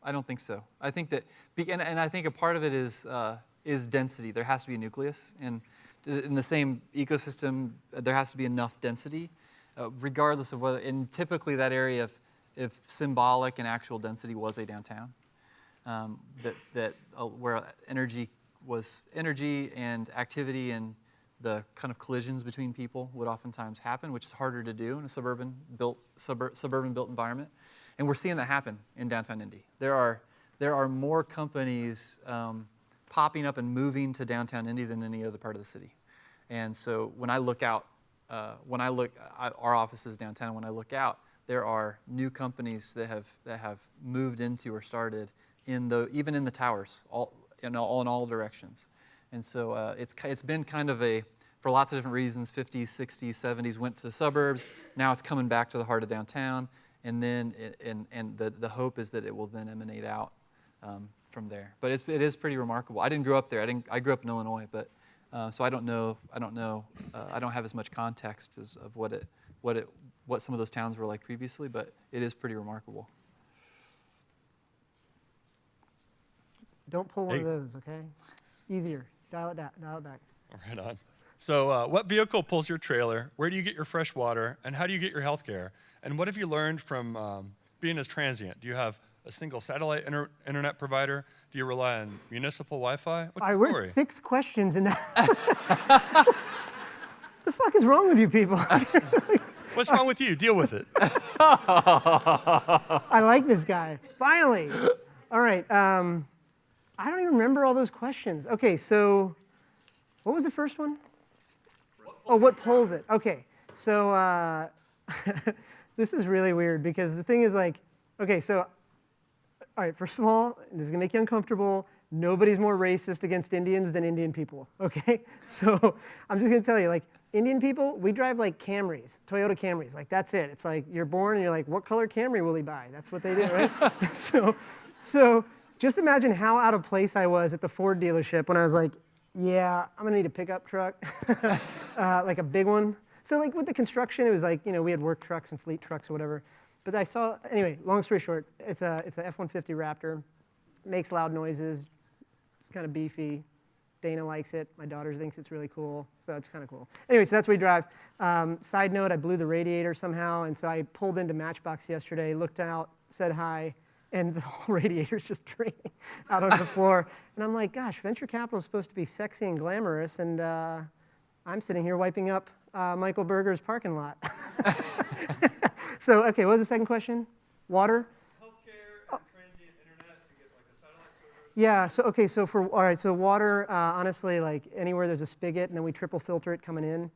I don't think so. I think that, and I think a part of it is density. There has to be a nucleus, and in the same ecosystem, there has to be enough density, regardless of whether. And typically, that area, if symbolic and actual density was a downtown, where energy and activity and the kind of collisions between people would oftentimes happen, which is harder to do in a suburban built environment. And we're seeing that happen in downtown Indy. There are more companies popping up and moving to downtown Indy than any other part of the city. And so when I look out, our offices downtown, when I look out, there are new companies that have moved into or started even in the towers, all in all directions. And so it's been kind of for lots of different reasons, 50s, 60s, 70s, went to the suburbs. Now it's coming back to the heart of downtown. And then the hope is that it will then emanate out from there. But it is pretty remarkable. I didn't grow up there. I grew up in Illinois, but so I don't know. I don't have as much context of what some of those towns were like previously. But it is pretty remarkable. Don't pull one of those, okay? Easier. Dial it back. Right on. So what vehicle pulls your trailer? Where do you get your fresh water? And how do you get your health care? And what have you learned from being as transient? Do you have a single satellite internet provider? Do you rely on municipal Wi-Fi? What's your story? We're 6 questions in that. What the fuck is wrong with you people? What's wrong with you? Deal with it. I like this guy. Finally. All right. I don't even remember all those questions. Okay, so what was the first one? Oh, what pulls it? Okay, so this is really weird because the thing is like, okay, so, all right, first of all, this is gonna make you uncomfortable. Nobody's more racist against Indians than Indian people, okay? So I'm just gonna tell you, like, Indian people, we drive like Camrys, Toyota Camrys, like that's it. It's like you're born and you're like, what color Camry will he buy? That's what they do, right? So just imagine how out of place I was at the Ford dealership when I was like, yeah, I'm gonna need a pickup truck, like a big one. So like with the construction, it was like, you know, we had work trucks and fleet trucks or whatever. But I saw, anyway, long story short, it's a F-150 Raptor, makes loud noises, it's kind of beefy. Dana likes it, my daughter thinks it's really cool, so it's kind of cool. Anyway, so that's where we drive. Side note, I blew the radiator somehow, and so I pulled into Matchbox yesterday, looked out, said hi, and the whole radiator's just draining out onto the floor. And I'm like, gosh, venture capital is supposed to be sexy and glamorous, and I'm sitting here wiping up Michael Berger's parking lot. So, okay, what was the second question? Water? Healthcare and transient internet. You get like a satellite service. Yeah, so, okay, so all right, so water, honestly, like anywhere there's a spigot, and then we triple filter it coming in.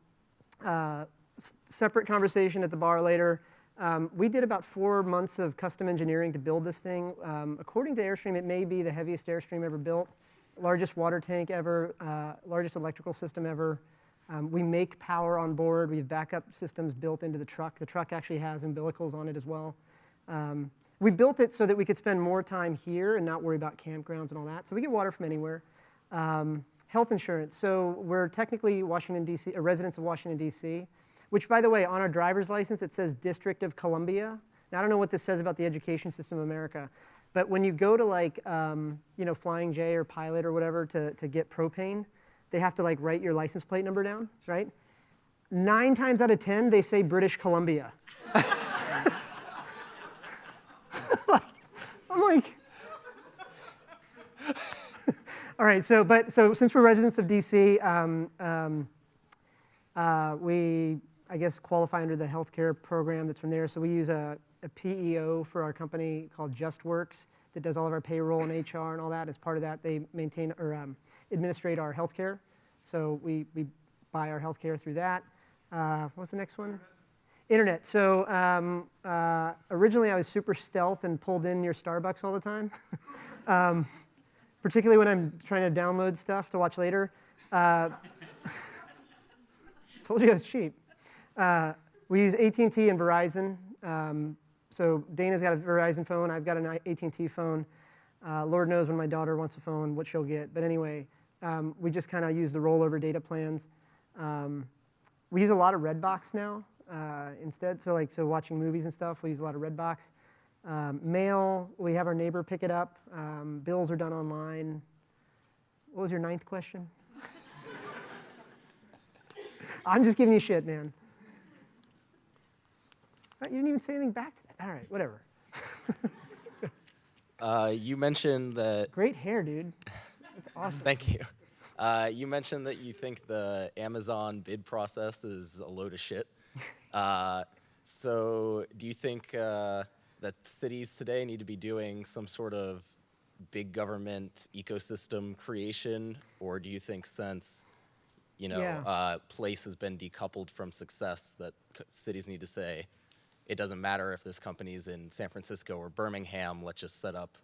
separate conversation at the bar later. We did about 4 months of custom engineering to build this thing. According to Airstream, it may be the heaviest Airstream ever built, largest water tank ever, largest electrical system ever. We make power on board. We have backup systems built into the truck. The truck actually has umbilicals on it as well. We built it so that we could spend more time here and not worry about campgrounds and all that. So we get water from anywhere. Health insurance. So we're technically Washington, D.C., residents of Washington, D.C., which, by the way, on our driver's license, it says District of Columbia. Now, I don't know what this says about the education system of America, but when you go to, like, Flying J or Pilot or whatever to get propane, they have to, like, write your license plate number down, right? 9 times out of 10, they say British Columbia. I'm like, all right, so since we're residents of DC, we, I guess, qualify under the healthcare program that's from there. So we use a PEO for our company called JustWorks that does all of our payroll and HR and all that. As part of that, they maintain or administrate our healthcare. So we buy our healthcare through that. What's the next one? Internet. So originally I was super stealth and pulled in your Starbucks all the time, particularly when I'm trying to download stuff to watch later. Told you I was cheap. We use AT&T and Verizon. So Dana's got a Verizon phone. I've got an AT&T phone. Lord knows when my daughter wants a phone, what she'll get. But anyway, we just kind of use the rollover data plans. We use a lot of Redbox now instead. So watching movies and stuff, we use a lot of Redbox. Mail, we have our neighbor pick it up. Bills are done online. What was your 9th question? I'm just giving you shit, man. You didn't even say anything back to that. All right, whatever. You mentioned that... Great hair, dude. That's awesome. Thank you. You mentioned that you think the Amazon bid process is a load of shit. So do you think that cities today need to be doing some sort of big government ecosystem creation? Or do you think since place has been decoupled from success that cities need to say, it doesn't matter if this company's in San Francisco or Birmingham, let's just set up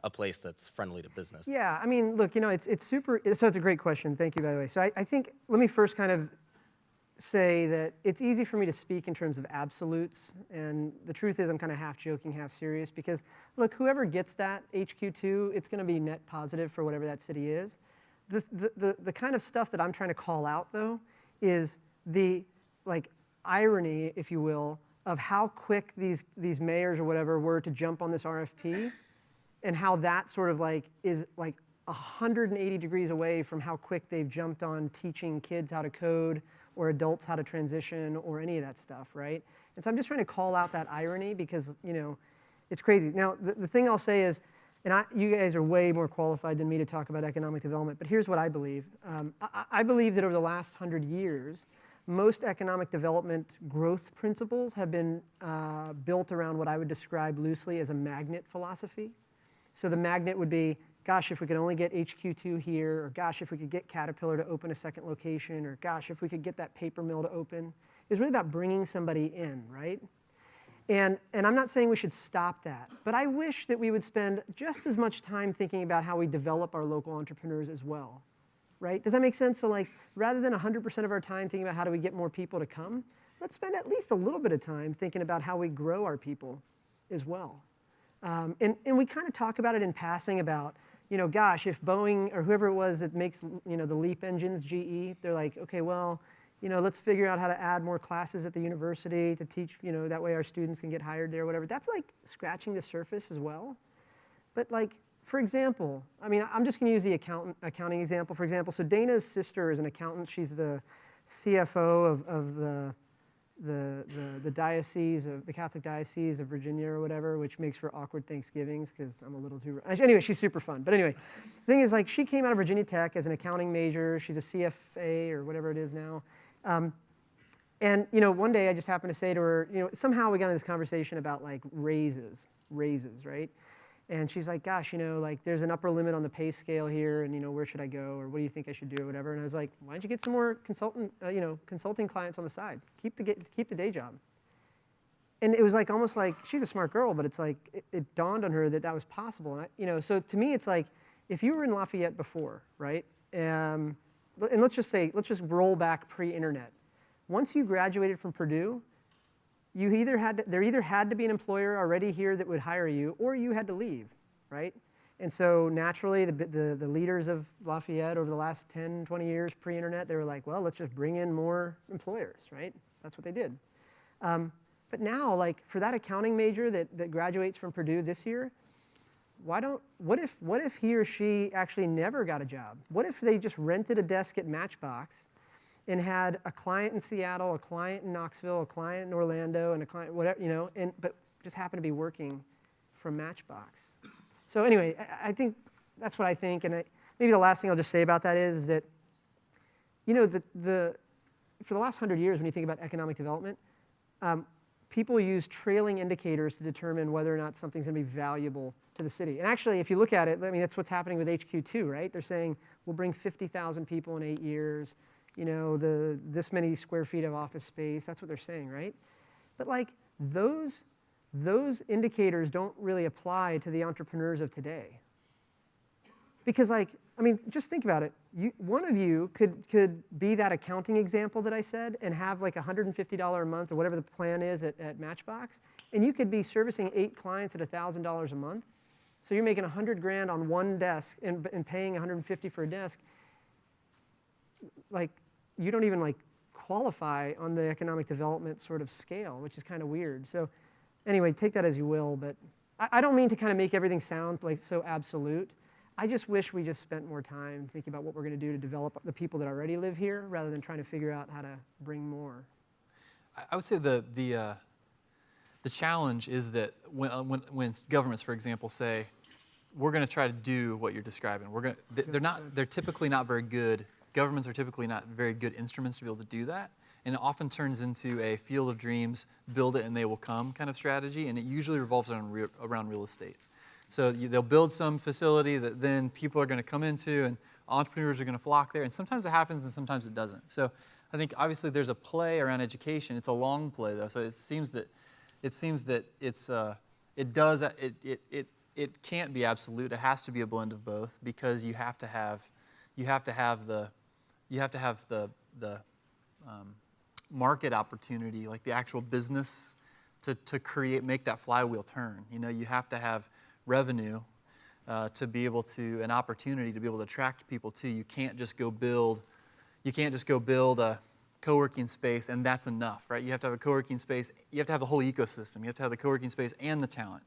a place that's friendly to business? Yeah, I mean, look, it's super, so it's a great question. Thank you, by the way. So I think, let me first kind of say that it's easy for me to speak in terms of absolutes. And the truth is I'm kind of half joking, half serious, because look, whoever gets that HQ2, it's going to be net positive for whatever that city is. The kind of stuff that I'm trying to call out, though, is the irony, if you will, of how quick these mayors or whatever were to jump on this RFP, and how that sort of is 180 degrees away from how quick they've jumped on teaching kids how to code or adults how to transition or any of that stuff, right? And so I'm just trying to call out that irony because, it's crazy. Now, the thing I'll say is, and you guys are way more qualified than me to talk about economic development, but here's what I believe. I believe that over the last 100 years, most economic development growth principles have been built around what I would describe loosely as a magnet philosophy. So the magnet would be, gosh, if we could only get HQ2 here, or gosh, if we could get Caterpillar to open a second location, or gosh, if we could get that paper mill to open. It's really about bringing somebody in, right? And I'm not saying we should stop that, but I wish that we would spend just as much time thinking about how we develop our local entrepreneurs as well, right? Does that make sense? So rather than 100% of our time thinking about how do we get more people to come, let's spend at least a little bit of time thinking about how we grow our people as well. And we kind of talk about it in passing about, gosh, if Boeing or whoever it was that makes, the LEAP engines, GE, they're like, okay, well, let's figure out how to add more classes at the university to teach, that way our students can get hired there or whatever. That's scratching the surface as well. But for example, I mean, I'm just going to use the accounting example, for example. So Dana's sister is an accountant. She's the CFO of the diocese, of the Catholic Diocese of Virginia or whatever, which makes for awkward Thanksgivings because I'm a little too... Anyway, she's super fun. But anyway, the thing is, she came out of Virginia Tech as an accounting major. She's a CFA or whatever it is now. And, one day I just happened to say to her, somehow we got into this conversation about raises, right? And she's like, gosh, like there's an upper limit on the pay scale here, and where should I go, or what do you think I should do, or whatever. And I was like, why don't you get some more consulting clients on the side? Keep the day job. And it was like almost like she's a smart girl, but it's like it dawned on her that that was possible. And so to me, it's like if you were in Lafayette before, right? And let's just roll back pre-internet. Once you graduated from Purdue, there either had to be an employer already here that would hire you, or you had to leave, right? And so naturally, the leaders of Lafayette over the last 10, 20 years pre-internet, they were like, well, let's just bring in more employers, right? That's what they did. But now, like for that accounting major that graduates from Purdue this year, what if he or she actually never got a job? What if they just rented a desk at Matchbox and had a client in Seattle, a client in Knoxville, a client in Orlando, and a client, whatever, but just happened to be working from Matchbox? So anyway, I think that's what I think. And maybe the last thing I'll just say about that is that, for the last 100 years, when you think about economic development, people use trailing indicators to determine whether or not something's going to be valuable to the city. And actually, if you look at it, I mean, that's what's happening with HQ2, right? They're saying, we'll bring 50,000 people in 8 years, this many square feet of office space. That's what they're saying, right? But like those indicators don't really apply to the entrepreneurs of today. Because just think about it. One of you could be that accounting example that I said and have like $150 a month or whatever the plan is at Matchbox, and you could be servicing 8 clients at $1,000 a month. So you're making 100 grand on one desk and paying 150 for a desk. Like you don't even like qualify on the economic development sort of scale, which is kind of weird. So anyway, take that as you will. But I don't mean to kind of make everything sound like so absolute. I just wish we just spent more time thinking about what we're going to do to develop the people that already live here rather than trying to figure out how to bring more. I would say the challenge is that when governments, for example, say, we're going to try to do what you're describing, they're typically not very good. Governments are typically not very good instruments to be able to do that. And it often turns into a field of dreams, build it and they will come kind of strategy. And it usually revolves around real estate. So they'll build some facility that then people are going to come into and entrepreneurs are going to flock there. And sometimes it happens and sometimes it doesn't. So I think obviously there's a play around education. It's a long play though. So it seems that it can't be absolute. It has to be a blend of both because you have to have the market opportunity, like the actual business to make that flywheel turn. You have to have revenue to be able to, an opportunity to be able to attract people to. You can't just go build a co-working space and that's enough, right? You have to have a co-working space. You have to have the whole ecosystem. You have to have the co-working space and the talent.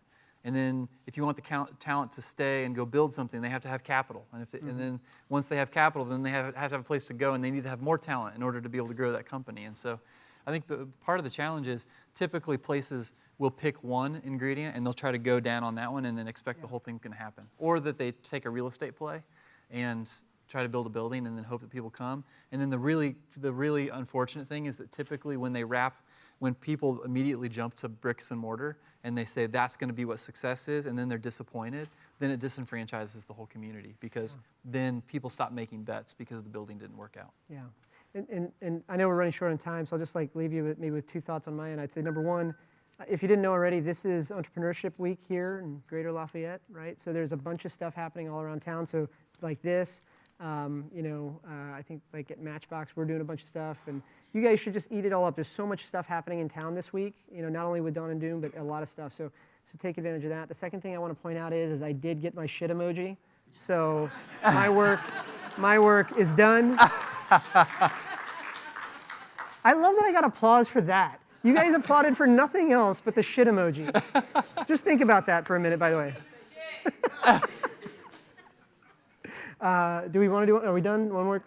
And then if you want the talent to stay and go build something, they have to have capital. And and then once they have capital, then they have to have a place to go and they need to have more talent in order to be able to grow that company. And so I think part of the challenge is typically places will pick one ingredient and they'll try to go down on that one and then expect the whole thing's going to happen. Or that they take a real estate play and try to build a building and then hope that people come. And then the really unfortunate thing is that typically when people immediately jump to bricks and mortar and they say that's going to be what success is and then they're disappointed, then it disenfranchises the whole community because then people stop making bets because the building didn't work out. Yeah. And I know we're running short on time, so I'll just leave you with 2 thoughts on my end. I'd say number one, if you didn't know already, this is Entrepreneurship Week here in Greater Lafayette, right? So there's a bunch of stuff happening all around town. So like this, I think like at Matchbox, we're doing a bunch of stuff. And you guys should just eat it all up. There's so much stuff happening in town this week, not only with Dawn and Doom, but a lot of stuff. So take advantage of that. The second thing I want to point out is I did get my shit emoji. So my work is done. I love that I got applause for that. You guys applauded for nothing else but the shit emoji. Just think about that for a minute, by the way. Do we want to do it? Are we done? One more?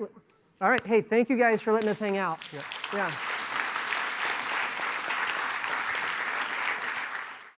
All right. Hey, thank you guys for letting us hang out. Yeah.